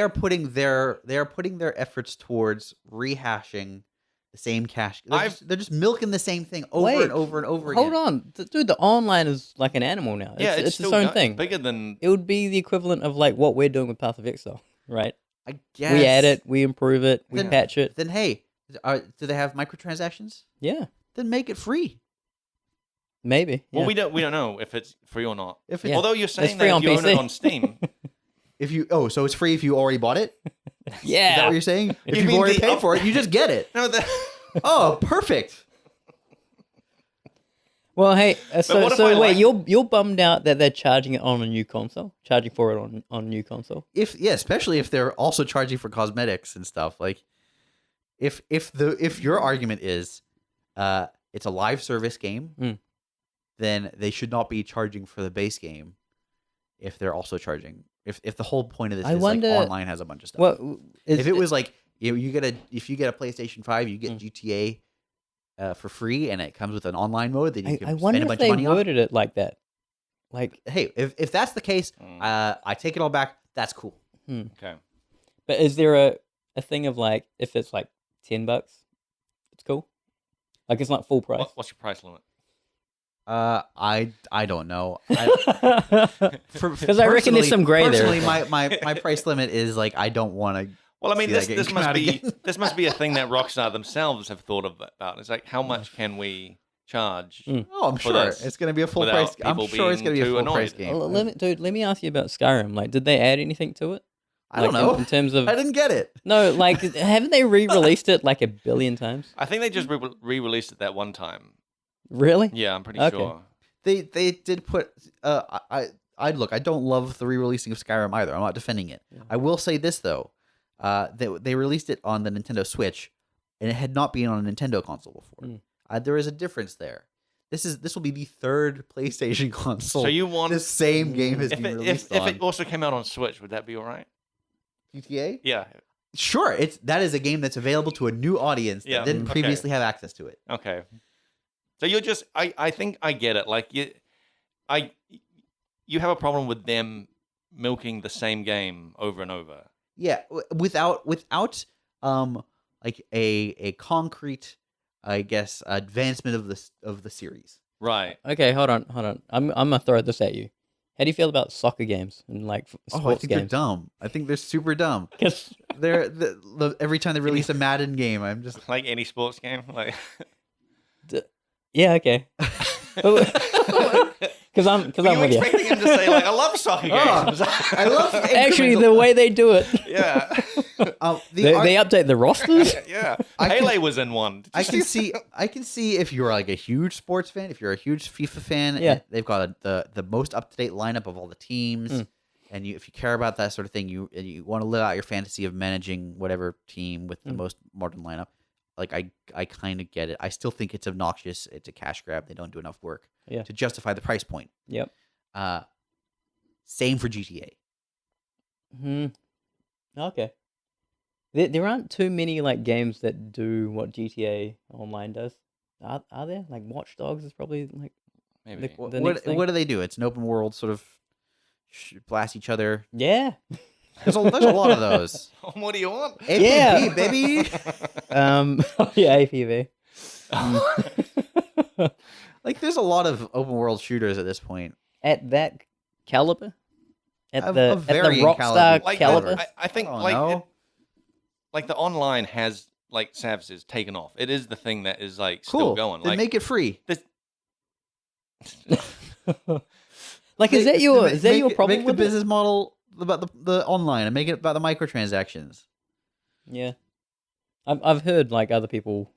are putting their efforts towards rehashing the same cache. They're just milking the same thing over Wait, and over and over again. Hold on. Dude, the online is like an animal now. yeah, it's its still own thing. bigger than It would be the equivalent of like what we're doing with Path of Exile, right? I guess We add it, we improve it, we Then- patch it. Then hey, do they have microtransactions? Yeah, Then make it free. maybe. Well, yeah. we don't know if it's free or not. If Yeah. Although you're saying free that on if you own PC. it on Steam, so it's free if you already bought it. Is that Yeah. what you're saying? If You you've mean already the paid for it, you just get it. no, Oh, perfect. Well, hey, what if I so wait, like- you're bummed out that they're charging it on a new console, charging for it on a new console. Especially if they're also charging for cosmetics and stuff. Like, if your argument is, it's a live service game, Mm. then they should not be charging for the base game. If they're also charging, if the whole point of this I is wonder- like online has a bunch of stuff. Well, if it was like if you get a PlayStation 5, you get GTA for free, and it comes with an online mode that you I can spend wonder a if bunch they of money on. worded it like that. Like, Hey, if that's the case, I take it all back. That's cool. Okay. but is there a thing of like if it's like $10, it's cool? Like it's not full price. What's your price limit? I don't know. Because I reckon there's some gray there. Personally, my price limit is like I don't want to. Well, I mean, See that game this come must out be again. this must be a thing that Rockstar themselves have thought about. It's like, how much can we charge? Oh, I'm for sure this it's going to be a full without price. I'm people sure it's going to be a being full too price annoyed? game. Well, let me ask you about Skyrim. Like, did they add anything to it? I don't Like, know. in terms of I didn't get it. no, like haven't they re-released it like a billion times? I think they just re-released it that one time. Really? Yeah, I'm pretty Okay. sure. They did put. I look. I don't love the re-releasing of Skyrim either. I'm not defending it. Yeah. I will say this though. They released it on the Nintendo Switch, and it had not been on a Nintendo console before. There is a difference there. This will be the third PlayStation console. So you want the same game has if been it, released if on it also came out on Switch, would that be all right? GTA? Yeah. Sure, that is a game that's available to a new audience that Yeah, didn't okay. previously have access to it. Okay. So you're just I think I get it. Like you have a problem with them milking the same game over and over. Yeah, without like a concrete, I guess, advancement of the series. Right. Okay, hold on. I'm gonna throw this at you. How do you feel about soccer games and like sports I think they're games? dumb. I think they're super dumb. 'Cause- They're every time they release a Madden game, I'm just Like any sports game. Like yeah, okay. Because I'm Were you with you. expecting him to say like I love soccer games? I love Actually, the way they do it, Yeah. they update the rosters. Yeah. I can- Pele was in one. Did you I see can see if you're like a huge sports fan, if you're a huge FIFA fan, Yeah. and they've got the most up to date lineup of all the teams, and if you care about that sort of thing, you want to live out your fantasy of managing whatever team with the most modern lineup. Like I kind of get it. I still think it's obnoxious. It's a cash grab. They don't do enough work to justify the price point. Yep. Same for GTA. Okay. There aren't too many like games that do what GTA Online does. Are there? Like Watch Dogs is probably like Maybe. the next thing. What do they do? It's an open world sort of blast each other. Yeah. There's a lot of those. What do you want? APB, Yeah. baby. Yeah, APV. Like there's a lot of open world shooters at this point. At that caliber, at Of the varying Rockstar caliber. Like caliber. I think I don't like know. like the online has like services taken off. It is the thing that is like Cool. still going. Then Like make it free. this, Like, is that your problem Make the with it? business model about the online and make it about the microtransactions. Yeah, I've heard like other people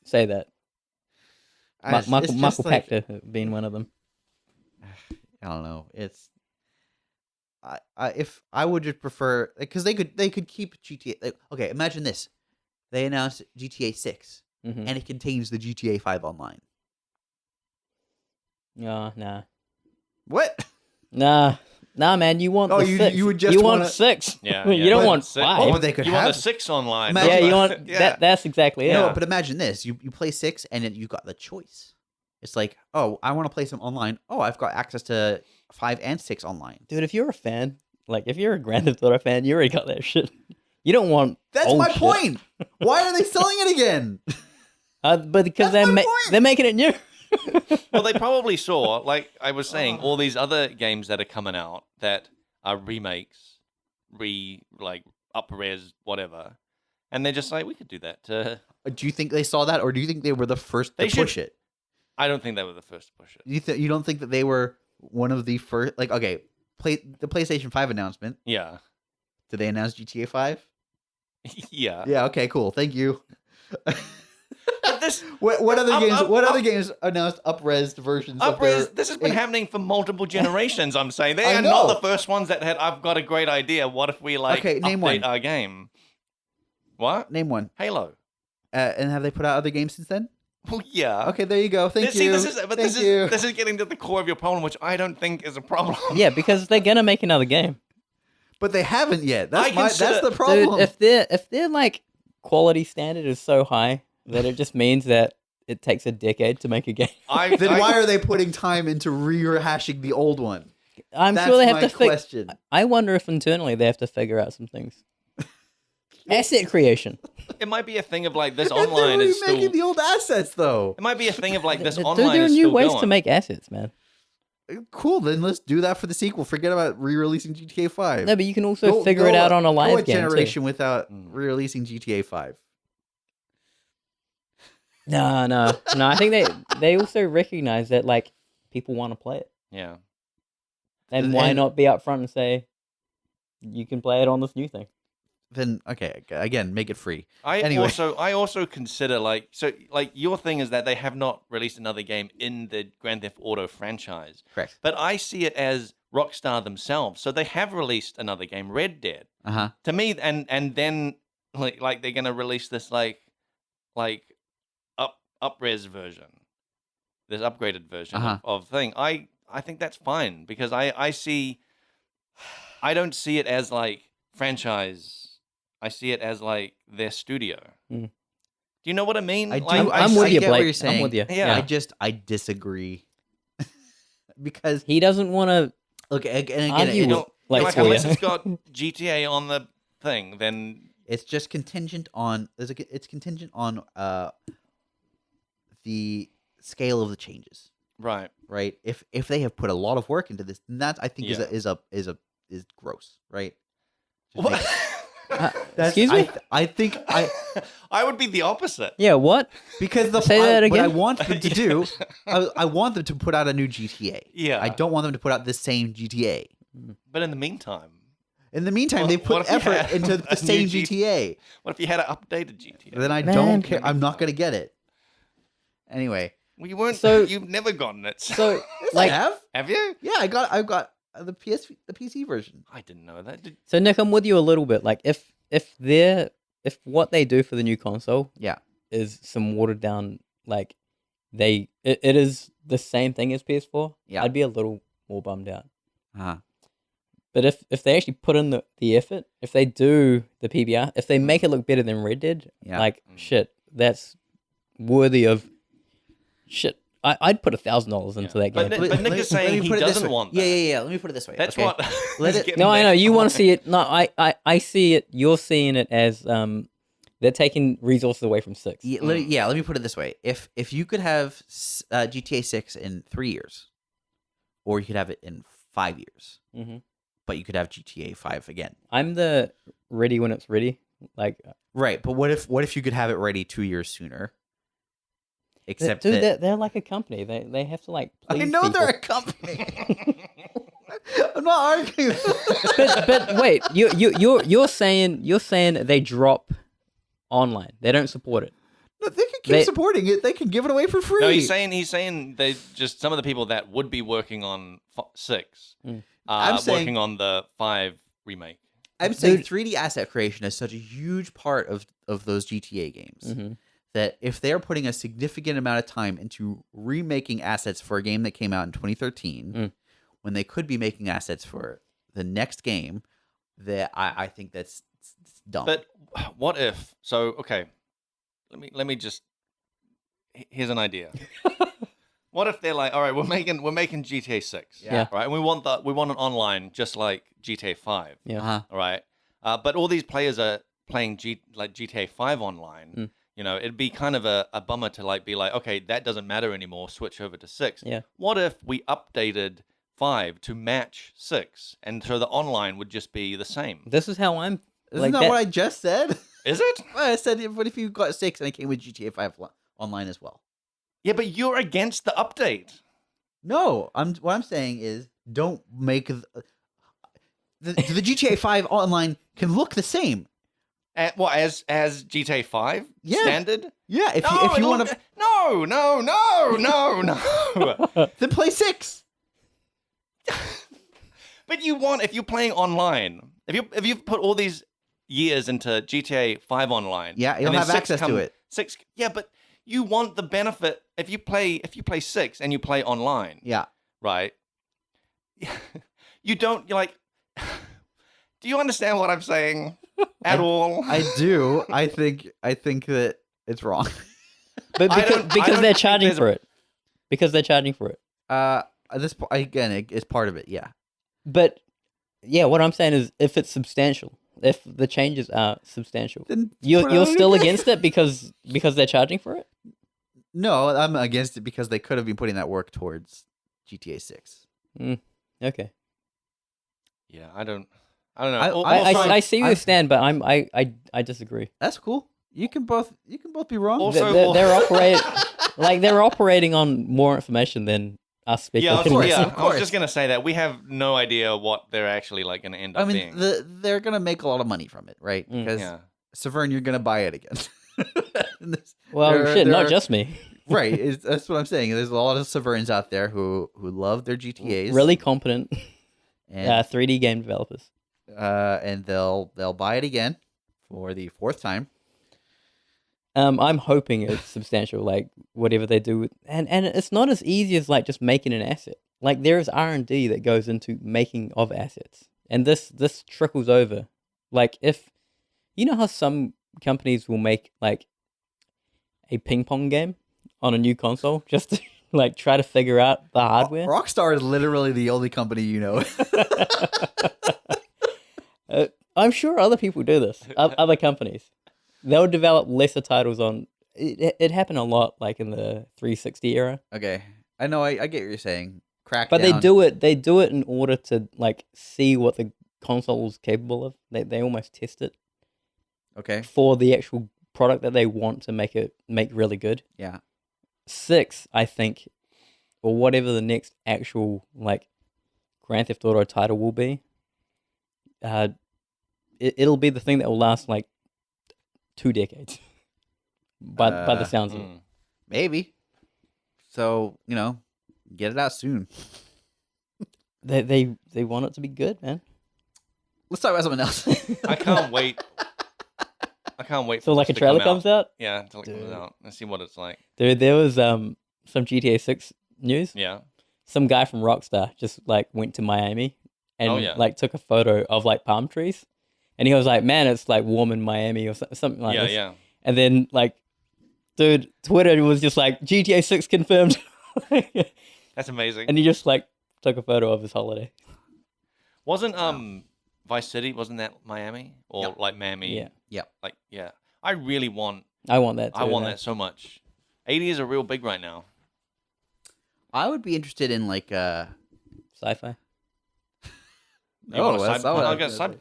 say that. Michael like, Pachter being one of them. I don't know. It's if I would just prefer because they could keep GTA. Like, okay, imagine this: they announced GTA 6 Mm-hmm. and it contains the GTA 5 online. Nah. What? Nah, man. You want Oh, the you- 6. you would just want wanna- 6. yeah, you yeah. don't But want six- 5. Oh, but they could you want have- the 6 online. Imagine- Yeah, you want Yeah. that's exactly it. Yeah. No, but imagine this: you play 6 and then you got the choice. It's like, oh, I want to play some online. Oh, I've got access to 5 and 6 online. Dude, if you're a fan, like if you're a Grand Theft Auto fan, you already got that shit. You don't want That's old my shit. point. Why are they selling it again? But because That's my point. they're making it new. Well, they probably saw, like I was saying, all these other games that are coming out that are remakes, up-res, whatever, and they're just like, we could do that. Do you think they saw that, or do you think they were the first to They should- push it? I don't think they were the first to push it. You don't think that they were one of the first? Like, okay, the PlayStation 5 announcement. Yeah, Did they announce GTA 5? yeah. Yeah. Okay. Cool. Thank you. But this What other Up- games? up- What up- other games announced up-res versions of their? up-res, this has been happening for multiple generations. I'm saying they I are know. not the first ones that had. I've got a great idea. What if we Okay, name update one. our game? What? Name one. Halo. And have they put out other games since then? Well, yeah. Okay, there you go. Thank See, you. this Thank is getting to the core of your problem, which I don't think is a problem. Yeah, because they're gonna make another game. But they haven't yet. That's I consider- that's the problem. Dude, if they're like quality standard is so high that it just means that it takes a decade to make a game. Then why are they putting time into rehashing the old one? I'm That's sure they have my to question. I wonder if internally they have to figure out some things. Asset creation. It might be a thing of like this They're online is remaking still. the old assets, though. It might be a thing of like this Dude, online there are is new still ways going. to make assets, man. Cool, then let's do that for the sequel. Forget about re-releasing GTA 5. No, but you can also figure it out on a live go game generation too. without re-releasing GTA 5. No. I think they also recognize that like people want to play it, Yeah. and why And- not be upfront and say you can play it on this new thing? Then okay, again, make it free. I Anyway. also consider like your thing is that they have not released another game in the Grand Theft Auto franchise. Correct. But I see it as Rockstar themselves. So they have released another game, Red Dead. Uh-huh. To me, and then like they're gonna release this like up-res version, this upgraded version Uh-huh. of thing. I think that's fine because I don't see it as like franchise. I see it as like their studio. Mm. Do you know what I mean? I do. Like, I'm with I you, get what Blake. you're saying. I'm with you. Yeah. I disagree. Because He doesn't want to look, and again, argue you with know, like, like for unless you. it's got GTA on the thing, then it's just contingent on it's contingent on the scale of the changes, right. right? If they have put a lot of work into this, then that I think Yeah. is gross, right? Just What? make- that's- Excuse me? I think I would be the opposite. Yeah, what? because Say that what I again? want them to do, I want them to put out a new GTA. Yeah. I don't want them to put out the same GTA. But in the meantime, In the meantime, Well, they what put if you effort had into a the new same G- GTA. what if you had an updated GTA? Then I Man. don't care. I'm not gonna get it. Anyway, Well, you weren't. So- You've never gotten it. So yes, like, I have. have you? Yeah, I got the PC version. I didn't know that. so Nick, I'm with you a little bit. Like, if what they do for the new console, Yeah. is some watered down, like it is the same thing as PS4. Yeah. I'd be a little more bummed out. Uh-huh. But if they actually put in the effort, if they do the PBR, if they make it look better than Red Dead, Yeah. like shit, that's worthy of shit. I'd put $1,000 into that But game. Nick- Nick is saying he put it this doesn't way. want Yeah, that. yeah. Let me put it this way. That's okay? what. Let is it- getting No, I know back you on want to my- see it. No, I see it. You're seeing it as they're taking resources away from 6. Yeah, let me put it this way. If you could have GTA 6 in 3 years, or you could have it in 5 years, Mm-hmm. but you could have GTA 5 again. I'm the ready when it's ready. Like, Right, but what if you could have it ready 2 years sooner? Except dude, that they're like a company. They have to like. I Please know people. they're a company. I'm not arguing. but wait, you're saying they drop online. They don't support it. No, they can keep They- supporting it. They can give it away for free. No, he's saying they just some of the people that would be working on 6 Mm. I'm are saying- working on the 5 remake. I'm saying Dude. 3D asset creation is such a huge part of those GTA games Mm-hmm. that if they're putting a significant amount of time into remaking assets for a game that came out in 2013, Mm. when they could be making assets for the next game, that I think that's it's dumb. But what if? So okay, let me just. Here's an idea. What if they're like, all right, we're making GTA 6, Yeah. right? And we want an online just like GTA 5, Yeah. Uh-huh. all right? But all these players are playing GTA 5 online. Mm. You know, it'd be kind of a bummer to like be like, okay, that doesn't matter anymore. Switch over to 6. Yeah. What if we updated 5 to match 6, and so the online would just be the same? This is how I'm. Isn't like that what I just said? Is it? I said, what if you got 6 and it came with GTA 5 online as well? Yeah, but you're against the update. No, what I'm saying is don't make the GTA 5 online can look the same. As GTA 5 Yeah. standard? Yeah, if No, you want to, no. then play 6. But if you're playing online, if you put all these years into GTA 5 online, Yeah, you'll and then have 6 access to it. 6, yeah, but you want the benefit if you play 6 and you play online, Yeah. right? You don't. You're like, do you understand what I'm saying? at all. I do. I think that it's wrong. But I because, don't because they're think charging there's a- for it. Because they're charging for it. This again, it's part of it. Yeah. But yeah, what I'm saying is, if it's substantial, if the changes are substantial, Then you're put it on still again. against it because they're charging for it. No, I'm against it because they could have been putting that work towards GTA 6. Okay. Yeah, I don't know. I see where you stand, but I disagree. That's cool. You can both be wrong. Also- They're operating on more information than us Yeah, speculating. course, yeah. of I course. was just gonna say that we have no idea what they're actually like going to end up I mean, being. they're gonna make a lot of money from it, right? Because Yeah. Severn, you're gonna buy it again. Well, There- not there- just me. right. That's what I'm saying. There's a lot of Severns out there who love their GTA's, Really competent and 3D game developers. and they'll buy it again for the fourth time. I'm hoping it's substantial, like whatever they do, and it's not as easy as like just making an asset. Like there is R&D that goes into making of assets, and this trickles over. Like if you know how some companies will make like a ping pong game on a new console just to like try to figure out the hardware. Rockstar is literally the only company you know. I'm sure other people do this. Other companies, they'll develop lesser titles on. It happened a lot, like in the 360 era. Okay, I know. I get what you're saying. Crackdown. But they do it. They do it in order to like see what the console's capable of. They almost test it Okay. for the actual product that they want to make really good. Yeah. 6, I think, or whatever the next actual like Grand Theft Auto title will be. It'll be the thing that will last like 2 decades. By the sounds of it. Maybe. So get it out soon. They want it to be good, man. Let's talk about something else. I can't wait. I can't wait. So for like a this to trailer come comes out. Yeah, until it comes Dude. out and see what it's like. There was some GTA 6 news. Yeah. Some guy from Rockstar just like went to Miami and Oh, yeah. like took a photo of like palm trees, and he was like, "Man, it's like warm in Miami or something like Yeah, this." yeah. And then like, dude, Twitter was just like GTA 6 confirmed, That's amazing. and he just like took a photo of his holiday. Wasn't Vice City? Wasn't that Miami or Yep. like Miami? Yeah. Yep. Like yeah. I really want. I want that. Too, I want man. that so much. 80s are real big right now. I would be interested in like Sci-fi. You want a that's not cyberpunk? what I I'll was get gonna say.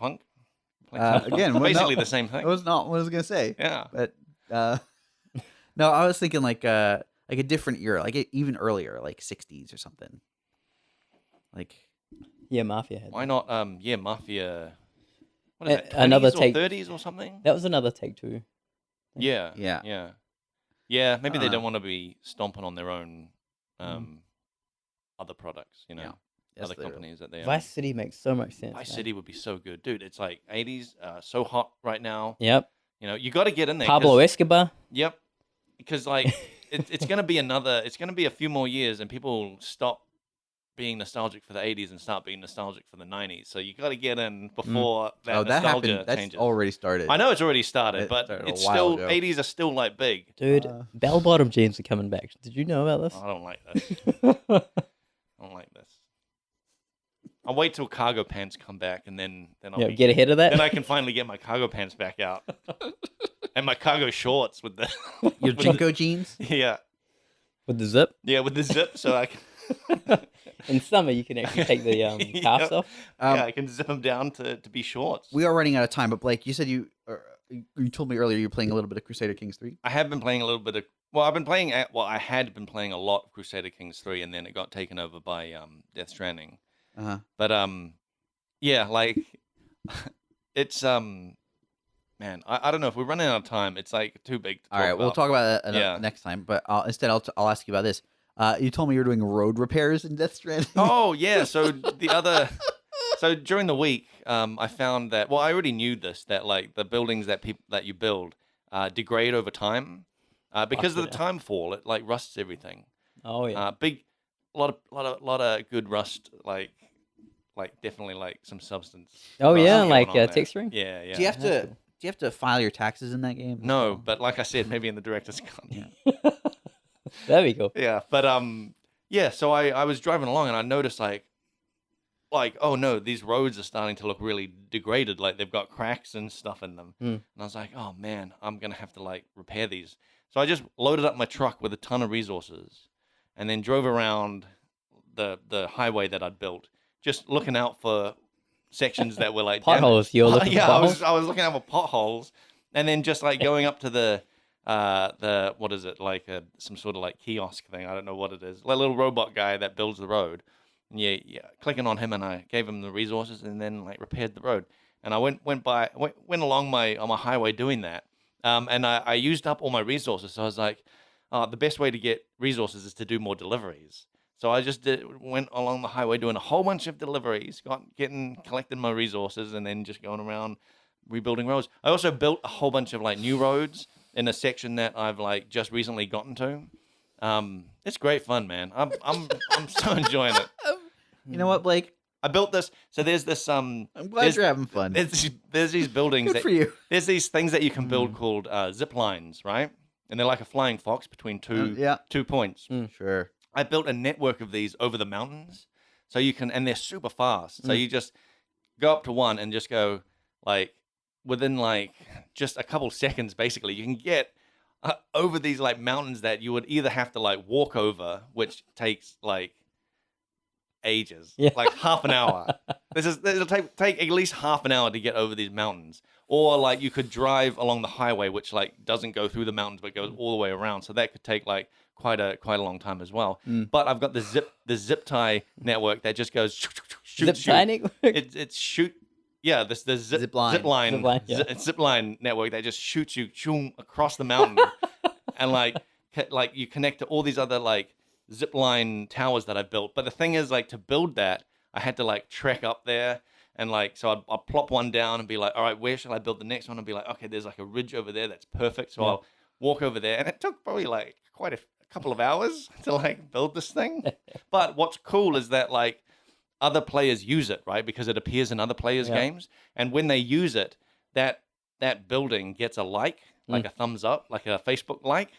cyberpunk. Again, basically the same thing. That was not what I was gonna say. Yeah. But no, I was thinking like a different era, like even earlier, like 60s or something. Like Yeah, Mafia. Had Why that. not? Yeah, Mafia. What is that? Another 20s or take- 30s or something? That was another Take Two. Yeah. Yeah. Yeah. Yeah. Maybe they Uh, don't want to be stomping on their own other products. You know, Yeah. Yes, other they do. companies that they Vice City makes so much sense. Vice man. City would be so good, dude. It's like 80s, so hot right now. Yep. You know, you got to get in there. Pablo 'cause- Escobar. Yep. Because like it's gonna be it's gonna be a few more years, and people stop being nostalgic for the 80s and start being nostalgic for the 90s. So you got to get in before that Oh, that nostalgia happened. That's changes. already started. I know it's already started, It but started a it's while still ago. 80s are still like big. Dude, bell-bottom jeans are coming back. Did you know about I don't like this. I don't like this. I'll wait till cargo pants come back, and then I'll Yeah, be, get ahead of that. then I can finally get my cargo pants back out and my cargo shorts with the Your with the- Jinko jeans. yeah, With the zip. with the zip, so I can. In summer, you can actually take the cuffs Yeah. off. Yeah, I can zip them down to be shorts. We are running out of time, but Blake, you said you told me earlier you're playing a little bit of Crusader Kings 3. I have been playing a little bit of. Well, I've been playing. I had been playing a lot of Crusader Kings 3, and then it got taken over by Death Stranding. Uh-huh. But yeah, like it's man, I don't know if we're running out of time. It's like too big. To All right, we'll talk about that Yeah. next time. But instead, I'll ask you about this. You told me you were doing road repairs in Death Stranding. Oh yeah, so so during the week, I found that I already knew this that like the buildings that you build degrade over time because of the yeah. time fall. It like rusts everything. Oh yeah. Big, lot of good rust like like definitely like some substance. Oh rush yeah, going like on there. texturing. Yeah, yeah. Do you have That's to cool. do you have to file your taxes in that game? as No, well? but like I said, maybe in the director's cut. Yeah. That'd be cool. Yeah, but yeah. So I was driving along and I noticed like oh no, these roads are starting to look really degraded. Like they've got cracks and stuff in them. Mm. And I was like, oh man, I'm gonna have to like repair these. So I just loaded up my truck with a ton of resources, and then drove around the highway that I'd built, just looking out for sections that were like Potholes. damaged. You're looking Yeah, for potholes. I was looking out for potholes, and then just like going up to the what is it, like some sort of like kiosk thing, I don't know what it is, like a little robot guy that builds the road. And yeah, clicking on him, and I gave him the resources, and then like repaired the road. And I went along on my highway doing that, and I used up all my resources. So I was like, the best way to get resources is to do more deliveries. So I just went along the highway doing a whole bunch of deliveries, collecting my resources, and then just going around rebuilding roads. I also built a whole bunch of like new roads in a section that I've like just recently gotten to. It's great fun, man. I'm so enjoying it. You know what, Blake? I built this. So there's this I'm glad there's- you're having fun. there's these buildings Good for you. there's these things that you can build called zip lines, right? And they're like a flying fox between Yeah, 2 points. sure. I built a network of these over the mountains, so you can, and they're super fast. So you just go up to one and just go like within like just a couple seconds, basically, you can get over these like mountains that you would either have to like walk over, which takes like ages, Yeah. like half an hour. It'll take at least half an hour to get over these mountains, or like you could drive along the highway, which like doesn't go through the mountains but goes all the way around. So that could take like quite a long time as well. But I've got the zip tie network that just goes shoot. Zip tie network? It's shoot. Yeah, the Zip line. Zip line, yeah. zip line network that just shoots you shoom, across the mountain, and like you connect to all these other like zip line towers that I built. But the thing is, like, to build that, I had to like trek up there, and like so I'd plop one down and be like, all right, where shall I build the next one? And be like, okay, there's like a ridge over there that's perfect. So I'll walk over there, and it took probably like quite a couple of hours to like build this thing. But what's cool is that like other players use it, right? Because it appears in other players' games, and when they use it, that building gets a like a thumbs up, like a Facebook like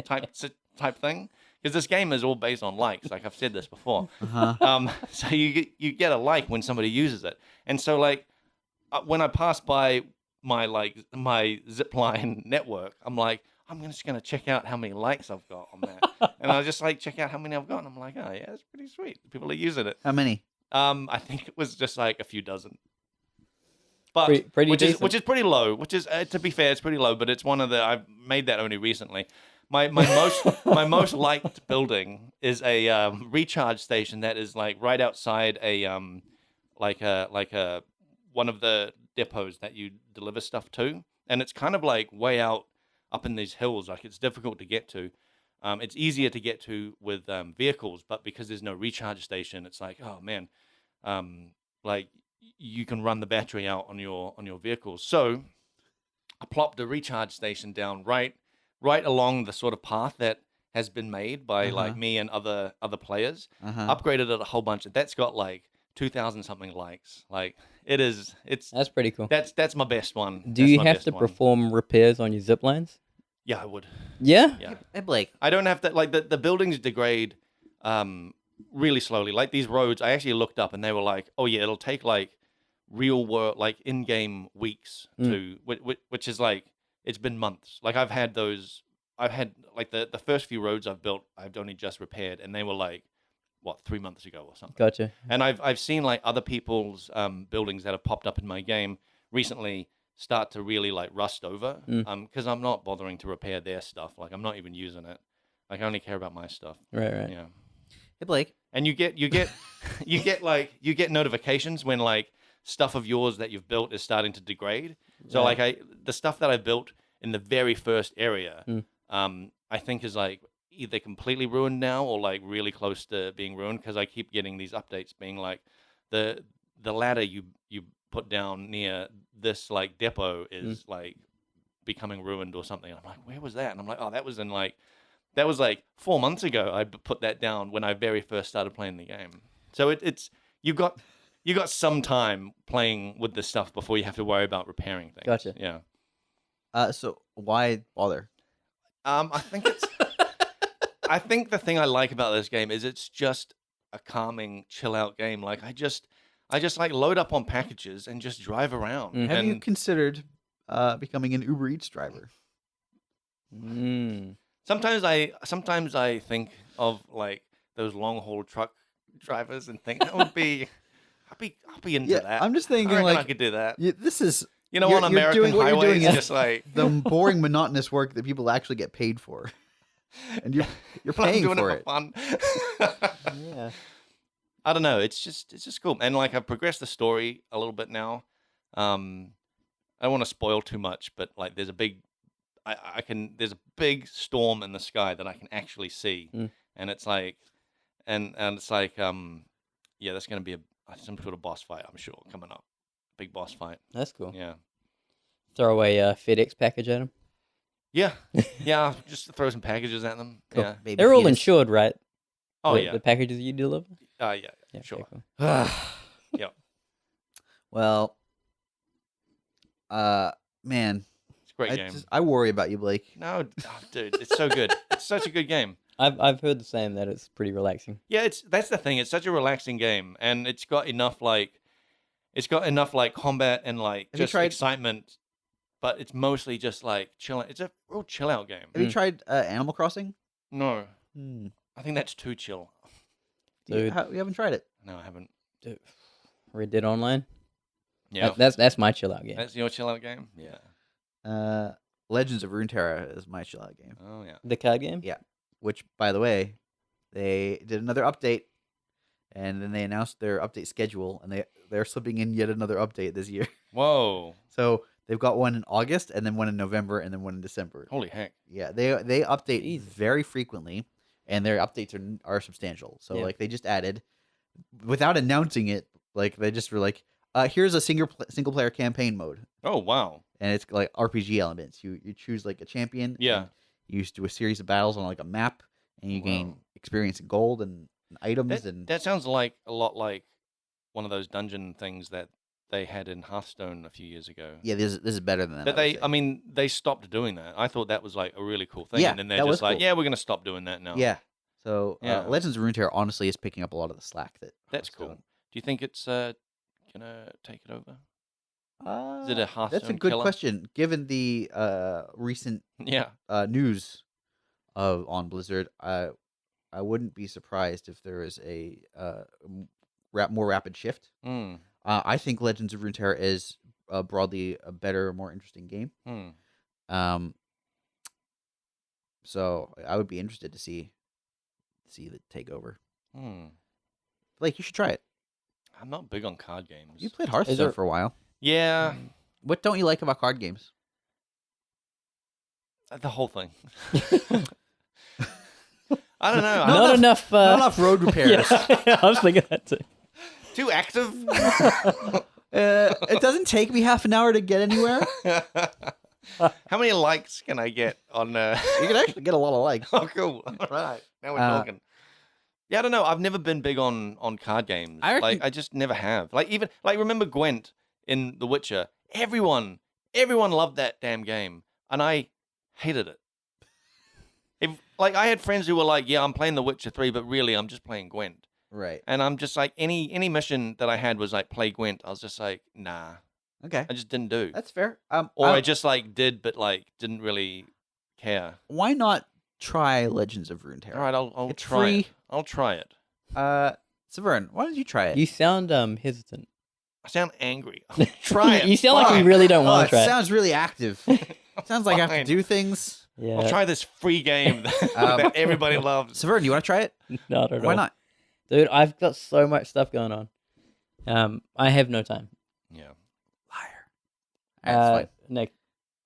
type thing. Because this game is all based on likes, like I've said this before. So you get a like when somebody uses it, and so like when I pass by my zipline network, I'm like, I'm just gonna check out how many likes I've got on that, and I just like check out how many I've got, and I'm like, oh yeah, it's pretty sweet. People are using it. How many? I think it was just like a few dozen. But Pretty which is pretty low. Which is to be fair, it's pretty low. But it's one of the I've made that only recently. My most liked building is a recharge station that is like right outside a one of the depots that you deliver stuff to, and it's kind of like way out up in these hills. Like it's difficult to get to. It's easier to get to with vehicles, but because there's no recharge station, it's like, oh man, like you can run the battery out on your vehicles. So I plopped a recharge station down right along the sort of path that has been made by like me and other players. Upgraded it a whole bunch. That's got like 2,000 something likes. Like That's pretty cool. that's my best one. Do That's you my have best to one. perform repairs on your zip lines? Yeah, I would. Yeah? Yeah. Hey, Blake. I don't have to, like, the buildings degrade really slowly. Like these roads, I actually looked up and they were like, oh yeah, it'll take like real world, like in-game weeks to, which is like, it's been months. Like I've had like the first few roads I've built, I've only just repaired, and they were like, what, 3 months ago or something. Gotcha. And I've seen like other people's buildings that have popped up in my game recently start to really like rust over, because I'm not bothering to repair their stuff. Like I'm not even using it. Like I only care about my stuff. Right. Yeah. Hey, Blake. And you get you get notifications when like stuff of yours that you've built is starting to degrade. So Right. like the stuff that I built in the very first area, I think is like either completely ruined now or like really close to being ruined, because I keep getting these updates being like the ladder you put down near this like depot is like becoming ruined or something. I'm like, where was that? And I'm like, oh, that was like 4 months ago. I put that down when I very first started playing the game. So it's you've got you got some time playing with this stuff before you have to worry about repairing things. Gotcha. Yeah. So why bother? I think it's. I think the thing I like about this game is it's just a calming, chill out game. Like I just like load up on packages and just drive around. Mm. Have And you considered becoming an Uber Eats driver? Mm. sometimes I think of like those long haul truck drivers and think that would be. I'll be into that. I'm just I thinking reckon I like could do that. this is You know, you're- on you're American doing- what you're highways, doing is just like the boring, monotonous work that people actually get paid for, and you're I'm paying doing for it it. for fun. Yeah. I don't know. It's just cool, and like I've progressed the story a little bit now. I don't want to spoil too much, but like there's a big, there's a big storm in the sky that I can actually see, Mm. and it's like, and it's like, yeah, that's gonna be some sort of boss fight, I'm sure, coming up. Big boss fight. That's cool. Yeah. Throw away a FedEx package at them. Yeah. Yeah. Just throw some packages at them. Cool. Yeah. Baby They're all fetus. insured, right? Oh the, yeah. The packages you deliver. Yeah. Yeah. Sure. Okay, cool. Yep. Well, man, It's a great game. I worry about you, Blake. No, dude, it's so good. It's such a good game. I've heard the same that it's pretty relaxing. Yeah, that's the thing. It's such a relaxing game, and it's got enough combat and like Have you just tried- excitement, but it's mostly just like chilling. It's a real chill out game. Have you tried Animal Crossing? No, Hmm. I think that's too chill. Dude. You haven't tried it. No, I haven't. Dude, Red Dead Online. Yeah, That's my chill out game. that's your chill out game. Yeah. Legends of Runeterra is my chill out game. Oh yeah. The card game. Yeah. Which, by the way, they did another update, and then they announced their update schedule, and they're slipping in yet another update this year. Whoa! So they've got one in August, and then one in November, and then one in December. Holy heck! Yeah, they update Jesus. very frequently, and their updates are substantial. So Yeah. like they just added, without announcing it, like they just were like, here's a single player campaign mode, Oh wow! and it's like RPG elements. You choose like a champion. Yeah. and you do a series of battles on like a map, and you Wow. gain experience and gold and items That, and that sounds like a lot like one of those dungeon things that they had in Hearthstone a few years ago. yeah, this is better than that. But I would say. I mean, they stopped doing that. I thought that was like a really cool thing, Yeah, and then they're that was just like, cool. yeah, we're gonna stop doing that now. yeah. So Yeah. Legends of Runeterra honestly is picking up a lot of the slack that That's cool. Hearthstone- Do you think it's gonna take it over? Is it a That's a Hearthstone good killer? question. Given the recent Yeah. news on Blizzard, I wouldn't be surprised if there is a more rapid shift. Hmm. I think Legends of Runeterra is broadly a better, more interesting game. Hmm. So I would be interested to see the takeover. Hmm. Like you should try it. I'm not big on card games. You played Hearthstone there- for a while. Yeah. What don't you like about card games? The whole thing. I don't know. Not enough. Not enough road repairs. Yeah, I was thinking that too. Too active. It doesn't take me half an hour to get anywhere. How many likes can I get on? You can actually get a lot of likes. Oh, cool. All right. Now we're talking. Yeah, I don't know. I've never been big on card games. I reckon- Like, I just never have. Like, even like remember Gwent in The Witcher? Everyone loved that damn game, and I hated it. Like, I had friends who were like, "Yeah, I'm playing The Witcher 3, but really, I'm just playing Gwent." Right. And I'm just like, any mission that I had was like play Gwent. I was just like, nah, Okay. I just didn't do. That's fair. Or I just like did, but like didn't really care. why not try Legends of Runeterra? All right, I'll It's try free. it. I'll try it. Severn, why don't you try it? You sound hesitant. I sound angry. I'll try it. You sound like you Fine. really don't Oh, want it to try it. sounds really active. Sounds like I have to Fine. do things. Yeah. I'll try this free game that everybody loves. Severn, you want to try it? Not at all. Why not? Dude, I've got so much stuff going on. I have no time. Yeah. Liar. That's fine. Nick,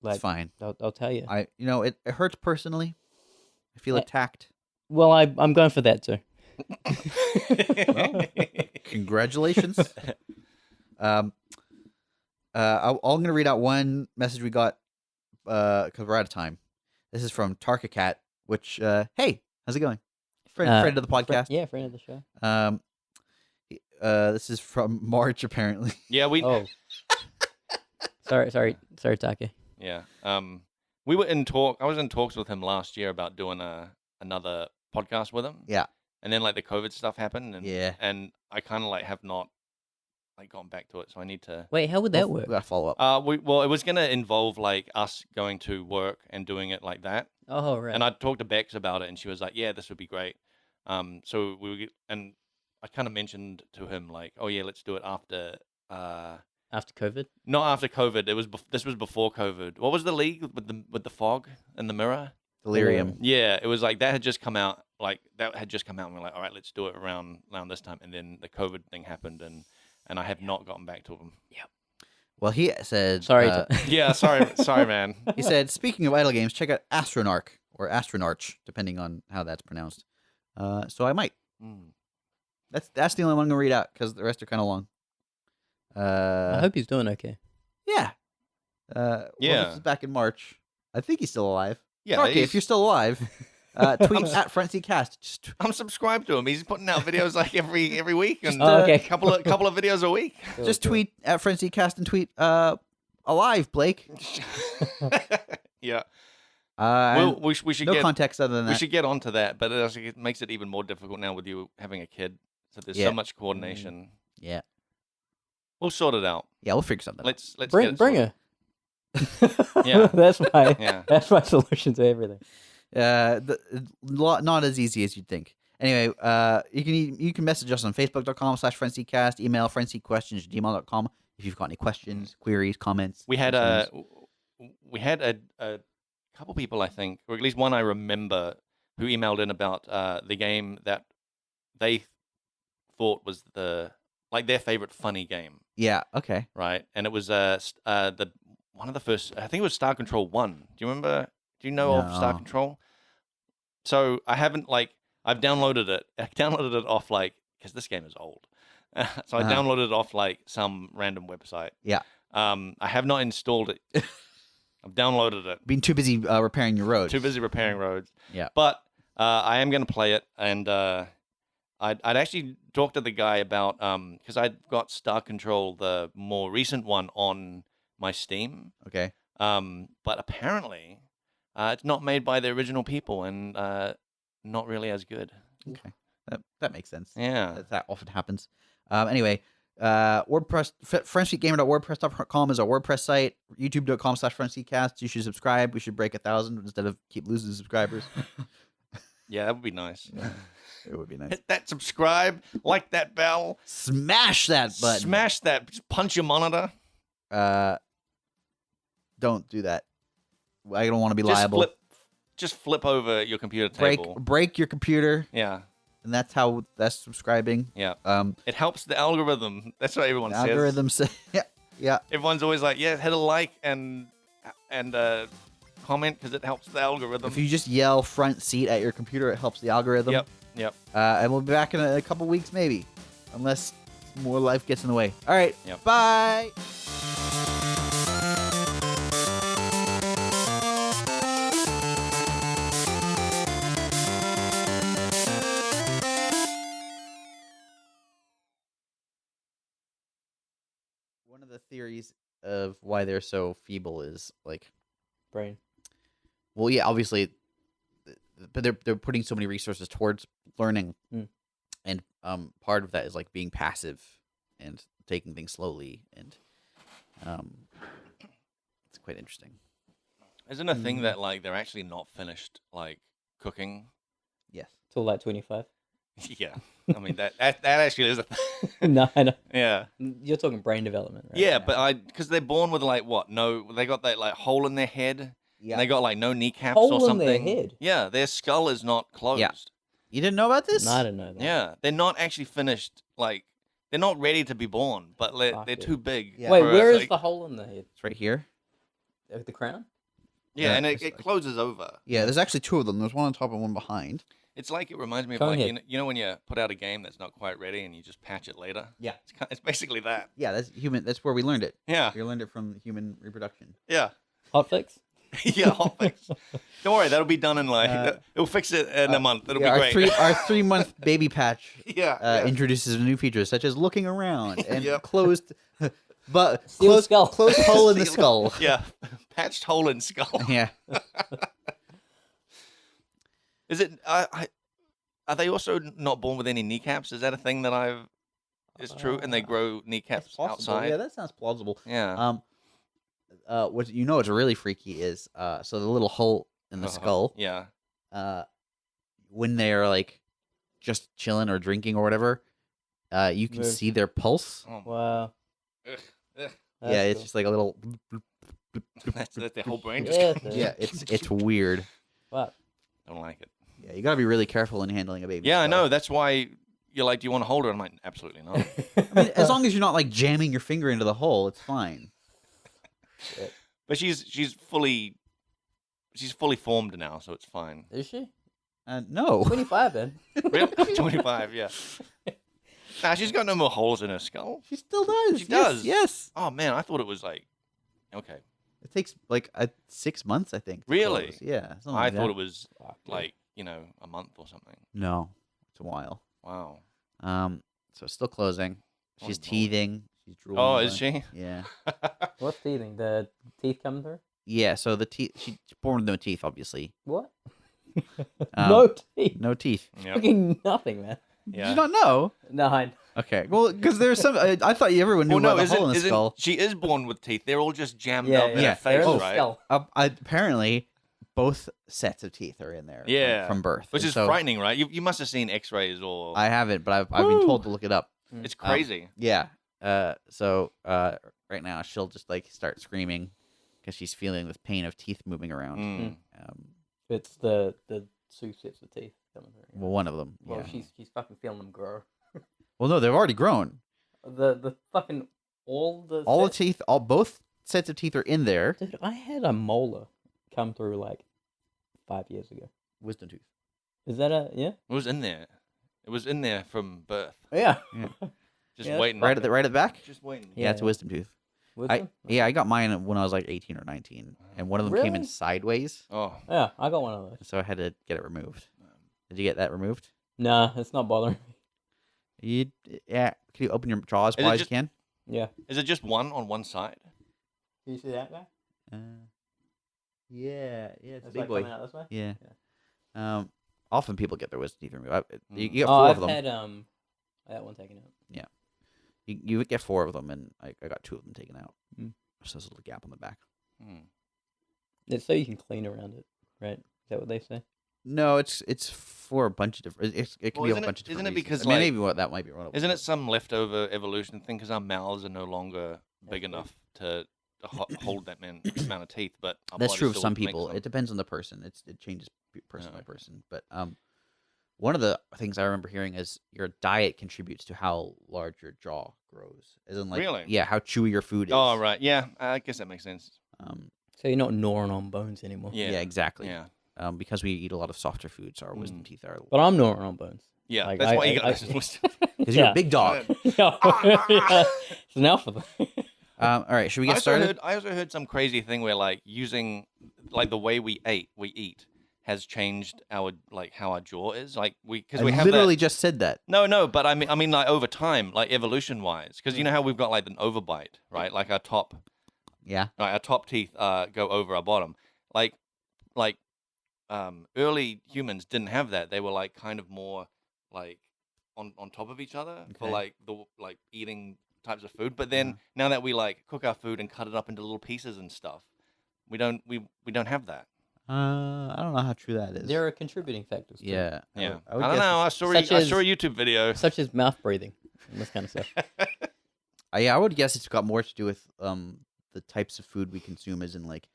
It's fine. I'll tell you. It hurts personally. I feel attacked. Well, I'm going for that too. Congratulations. I'm going to read out one message we got because we're out of time. This is from Tarka Cat, which, hey, how's it going? Friend of the podcast. Yeah, friend of the show. This is from March apparently. Yeah, we. Oh, sorry, Take. Yeah. We were in talk. I was in talks with him last year about doing another podcast with him. Yeah. And then like the COVID stuff happened, and Yeah. and I kind of like have not like gone back to it, so I need to. Wait, how would that We work? gotta follow up. Well, it was gonna involve like us going to work and doing it like that. Oh, right. And I talked to Bex about it, and she was like, "Yeah, this would be great." So and I kind of mentioned to him like, "Oh yeah, let's do it after." After COVID? Not after COVID. It was this was before COVID. What was the league with the fog and the mirror? Delirium. Yeah, it was like that had just come out. Like that had just come out, and we're like, all right, let's do it around this time. And then the COVID thing happened, and I have not gotten back to him. Well, he said. Sorry. Yeah, sorry, man. He said, speaking of idle games, check out Astronarch or Astronarch, depending on how that's pronounced. So I might. Mm. That's the only one I'm gonna read out because the rest are kind of long. I hope he's doing okay. Yeah. Well, Yeah. this is back in March. I think he's still alive. Yeah, Okay, if you're still alive, tweet at FrenzyCast. Just I'm subscribed to him. He's putting out videos like every week and Oh, okay. a couple of videos a week. just tweet at FrenzyCast and tweet alive, Blake. Yeah. And We should no get context other than we that. should get onto that, but it makes it even more difficult now with you having a kid. So there's Yeah. so much coordination. Yeah. We'll sort it out. Yeah, we'll figure something out. Let's Bring get it bring sorted. her. Yeah. That's my Yeah. that's my solution to everything. Not as easy as you'd think. Anyway, you can message us on facebook.com/FrenzyCast, email frenzyquestions@gmail.com if you've got any questions, queries, comments. We had concerns. a couple people, I think, or at least one I remember, who emailed in about the game that they thought was their favorite funny game, Yeah, okay. right? And it was the one of the first. I think it was Star Control 1. Do you remember? Do you know of Star No. Control? So I haven't I've downloaded it. I downloaded it off because this game is old. So I Uh-huh. downloaded it off some random website. Yeah. I have not installed it. I've downloaded it. Being too busy repairing your roads. Too busy repairing roads. Yeah. But I am going to play it, and I'd actually talked to the guy about because I'd got Star Control, the more recent one, on my Steam. Okay. But apparently, it's not made by the original people, and not really as good. Okay. That makes sense. Yeah. That often happens. Anyway, WordPress, FrenchSpeakGamer.wordpress.com is our WordPress site. YouTube.com/FrenchSpeakCast. You should subscribe. We should break 1,000 instead of keep losing subscribers. Yeah, that would be nice. It would be nice. Hit that subscribe, like that bell, Smash that button. smash that, just punch your monitor. Don't do that. I don't want to be Just liable. flip over your computer break table. break your computer, Yeah, and that's subscriing. yeah. Um, It helps the algorithm. That's what everyone says. algorithm say, yeah. Everyone's always like, yeah, hit a like and comment because it helps the algorithm. If you just yell front seat at your computer, it helps the algorithm. Yep. And we'll be back in a couple weeks, maybe, unless more life gets in the way. All right. Yep. Bye. One of the theories of why they're so feeble is Brain. well, yeah, obviously, but they're putting so many resources towards learning, and part of that is being passive and taking things slowly, and it's quite interesting. Isn't a thing that they're actually not finished cooking? Yes. Till like 25. Yeah, I mean that actually is a thing. No, I know. Yeah. You're talking brain development, right? Yeah, but because they're born with what? No, they got that hole in their head. Yeah. And they got no kneecaps Hole or in something. their head? Yeah, their skull is not closed. Yeah. You didn't know about this? No, I didn't know that. Yeah, they're not actually finished. They're not ready to be born, but Fuck they're it. too big. Yeah. Wait, for where us, is the hole in the head? It's right here. The crown? Yeah, Yeah, and it's it closes over. Yeah, there's actually two of them. There's one on top and one behind. It reminds me of Conehead. you know when you put out a game that's not quite ready and you just patch it later. Yeah. It's basically that. Yeah, that's human. That's where we learned it. Yeah, We learned it from human reproduction. yeah. Hotfix? Yeah, hotfix. Don't worry, that'll be done in like it'll fix it in a month. It'll be great. Our 3 month baby patch yeah. introduces new features such as looking around and Yep. closed, but Sealed skull. closed hole in the skull. Yeah, patched hole in skull. Yeah. Is it? Are they also not born with any kneecaps? Is that a thing that I've? Is true, and they grow kneecaps outside. Yeah, that sounds plausible. Yeah. What what's really freaky is so the little hole in the skull. Yeah. When they're like just chilling or drinking or whatever, you can Move. see their pulse. Oh, Wow. ugh, ugh. Yeah, it's just like a little. That's their whole brain just. Yeah, Yeah, it's weird. Wow. Don't like it. Yeah, you gotta be really careful in handling a baby. Yeah, I skull. know. That's why you're like, do you want to hold her? I'm like, absolutely not. I mean, as long as you're not like jamming your finger into the hole, it's fine. But she's fully formed now, so it's fine. Is she? No. 25 then. Really? 25, yeah. Nah, she's got no more holes in her skull. She still does. She Yes, does? Yes. Oh man, I thought it was like, okay. It takes like 6 months, I think. to Really? close. Yeah. something I like thought that. it was Fuck, like, a month or something. No, it's a while. Wow. So it's still closing. Oh, She's Lord. teething. She's drooling. Oh, all is day. she? Yeah. What's teething? The teeth coming through? Yeah. So the teeth. She's born with no teeth, obviously. What? Um, No teeth. No teeth. Yep. Fucking nothing, man. Did Yeah. you not know? No, Okay. Well, because there's some. I thought everyone knew Well, no, about the hole in the isn't skull. she is born with teeth? They're all just jammed yeah, up in yeah. her face, They're in the right? skull. Apparently, both sets of teeth are in there. Yeah. From birth, Which And is so frightening, right? You must have seen X-rays or I haven't, but I've been told to look it up. it's crazy. Yeah. So right now she'll just like start screaming because she's feeling this pain of teeth moving around. Mm. It's the two sets of teeth coming through. Well, one of them. Well, Yeah. she's fucking feeling them grow. Well, no, they've already grown. The fucking all All the sets- teeth, both sets of teeth are in there. Dude, I had a molar come through like 5 years ago. Wisdom tooth. Is that a yeah? It was in there. It was in there from birth. Yeah. Just Yeah, waiting. Right at the back. Just waiting. Yeah, it's a wisdom tooth. Wisdom? I got mine when I was like 18 or 19, and one of them came in Really? sideways, Oh. Yeah, I got one of those. so I had to get it removed. Did you get that removed? Nah, it's not bothering me. Yeah. Can you open your jaw as Is it wide as you just- can? Yeah. Is it just one on one side? Can you see that guy? Yeah, it's a It's big like boy. coming out this way. Yeah. Often people get their wisdom teeth removed. You Mm. get Oh, four I've of them. had I had one taken out. You get four of them, and I got two of them taken out. Mm. So there's a little gap on the back. Hmm. It's so you can clean around it, right? Is that what they say? No, it's for a bunch of different. It can Well, be a isn't it- bunch of different. isn't it reasons. because, I mean, like- maybe that might be one of them. Isn't it some leftover evolution thing? Because our mouths are no longer big That's enough to hold that amount of teeth. But our That's body true of still some makes people. them. It depends on the person. It changes person Yeah, by okay. person. But one of the things I remember hearing is your diet contributes to how large your jaw grows. As in, like, Really? yeah, how chewy your food is. Oh right, yeah. I guess that makes sense. So you're not gnawing on bones anymore. Yeah. exactly. Yeah. Because we eat a lot of softer foods, our wisdom Mm. teeth are. But I'm gnawing on bones. Yeah. Like, That's why you I- got. Because you're a big dog. Yeah. It's an alpha. All right, should we get started? I also heard some crazy thing where like using like the way we eat has changed our like how our jaw is like because we I have literally that, just said that. no but I mean like over time like evolution wise because you know how we've got like an overbite right like our top Yeah. our top teeth go over our bottom like early humans didn't have that they were like kind of more like on top of each other for Okay. like the like eating types of food but then now that we like cook our food and cut it up into little pieces and stuff we don't have that. I don't know how true that is. There are contributing factors. Too, Yeah, I would I don't guess know. Such I as- saw a YouTube video. such as mouth breathing and this kind of stuff. Yeah, I would guess it's got more to do with the types of food we consume, as in like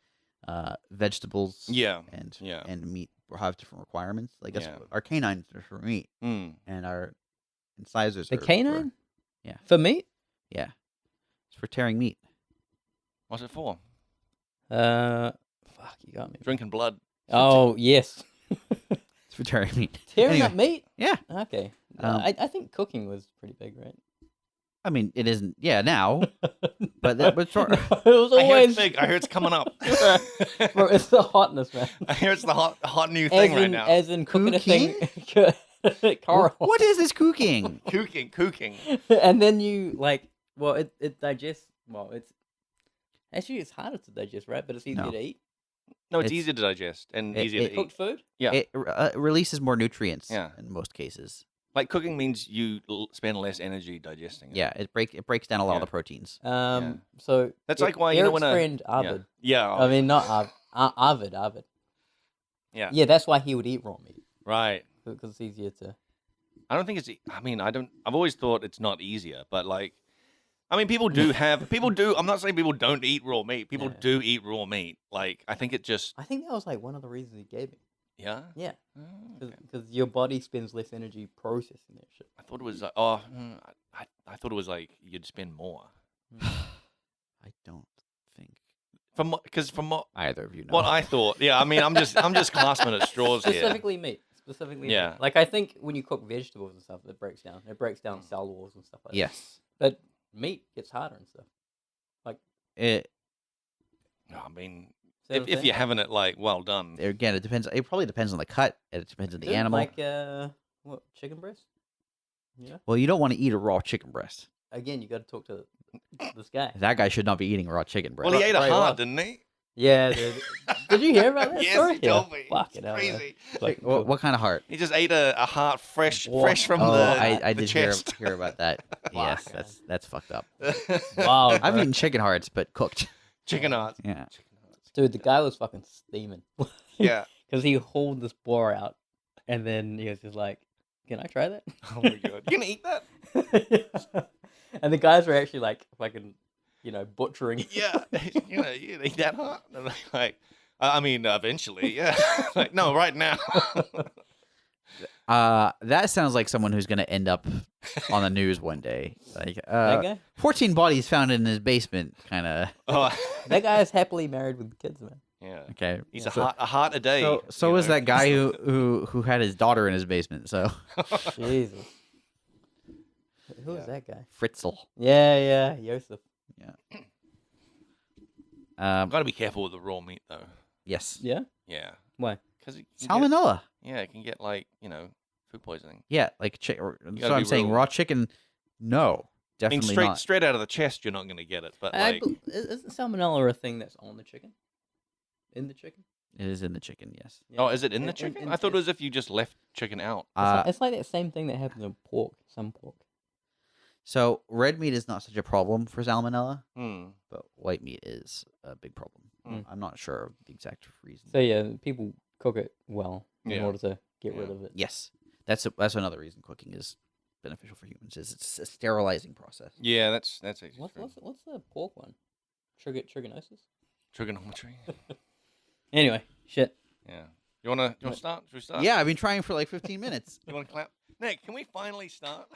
vegetables. Yeah, And yeah. and meat have different requirements. Like Yeah. our canines are for meat, Mm. and our incisors The are canine? Yeah. For meat? yeah, it's for tearing meat. What's it for? Fuck, you got me. Drinking blood. Oh yes, It's for tearing meat. tearing Anyway, up meat. Yeah. Okay. Um, I think cooking was pretty big, right? I mean, it isn't. Yeah, now, but that, but No, sort it was I hear always it's big. I hear it's coming up. Bro, it's the hotness, man. I hear it's the hot new thing right now. As in cooking a thing, Wh- Carl. what is this cooking? Cooking. And then you well, it digests. Well, it's harder to digest, right? But it's easier No. to eat. No, it's It's- easier to digest and it- easier it- to Cooked eat. food. Yeah. It releases more nutrients. Yeah. In most cases. Like cooking means you spend less energy digesting it. Yeah, it breaks down a lot of Yeah. the proteins. So That's like why, you know, Eric's when a- friend Arvid. Yeah. I mean, not Arvid. Arvid. Yeah. Yeah, that's why he would eat raw meat Right. because it's easier to. I don't think it's. I mean, I don't. I've always thought it's not easier, but like, I mean, people do have. People do. I'm not saying people don't eat raw meat. People Yeah. do eat raw meat. Like, I think it just. I think that was like one of the reasons he gave me. Yeah. Yeah, Oh, okay. because your body spends less energy processing that shit. I thought it was. I thought it was like you'd spend more. I don't think From what either of you know. what I thought. Yeah. I mean, I'm just clasping at straws here. Specifically meat. Specifically meat. Yeah. Like I think when you cook vegetables and stuff, it breaks down. It breaks down cell walls and stuff like that. Yes. But meat gets harder and stuff. It No, I mean, See what I'm if saying? you're having it like well done. again, it depends. It probably depends on the cut. It depends on the Dude, animal. Like what, chicken breast? Yeah. Well, you don't want to eat a raw chicken breast. Again, you got to talk to this guy. That guy should not be eating raw chicken breast. Well, he ate a Right, heart, well. didn't he? Yeah, dude. Did you hear about that Yes, story? he told me. Fuck It's it, hell, man. crazy. Fucking what, cool. what kind of heart? He just ate a heart fresh from Oh, the I the did chest. hear about that. Yes, Fuck, that's fucked up. Wow, I've bro. eaten chicken hearts, but cooked. Chicken hearts. Yeah. Chicken hearts. Dude, the guy was fucking steaming. Yeah. Because he hauled this boar out, and then he was just like, "Can I try that?" Oh my god. You gonna eat that? And the guys were actually like fucking, butchering. it. Yeah. You know, you eat that heart? And I'm like, I mean, eventually, yeah. Like, no, right now. That sounds like someone who's gonna end up on the news one day. Like, That guy. 14 bodies found in his basement, kind of. Oh, That guy is happily married with kids, man. yeah. Okay. He's so, a heart a day. So you is know? that guy who had his daughter in his basement. So Jesus. Who is Yeah. that guy? Fritzl. Yeah, Joseph. Gotta be careful with the raw meat, though. Yes. Yeah. Yeah. Why? Because Salmonella. Yeah, it can get like, food poisoning. Yeah, like so gotta I'm be saying real- raw chicken. No, I mean, definitely not. straight out of the chest, you're not gonna get it. But like, Isn't salmonella a thing that's on the chicken? In the chicken? It is in the chicken. Yes. oh, is it in the And- chicken? and I thought it it's- was if you just left chicken out. It's like that same thing that happens in pork. Some pork. So red meat is not such a problem for salmonella, Hmm. but white meat is a big problem. Mm. I'm not sure of the exact reason. So yeah, people cook it well in Yeah. order to get rid Yeah. of it. Yes, that's another reason cooking is beneficial for humans. Is it's a sterilizing process. Yeah, that's actually What's true. what's the pork one? Trigonosis. Trigonometry. Anyway, shit. Yeah. You wanna start? Should we start? Yeah, I've been trying for like 15 minutes. You wanna clap? Nick, can we finally start?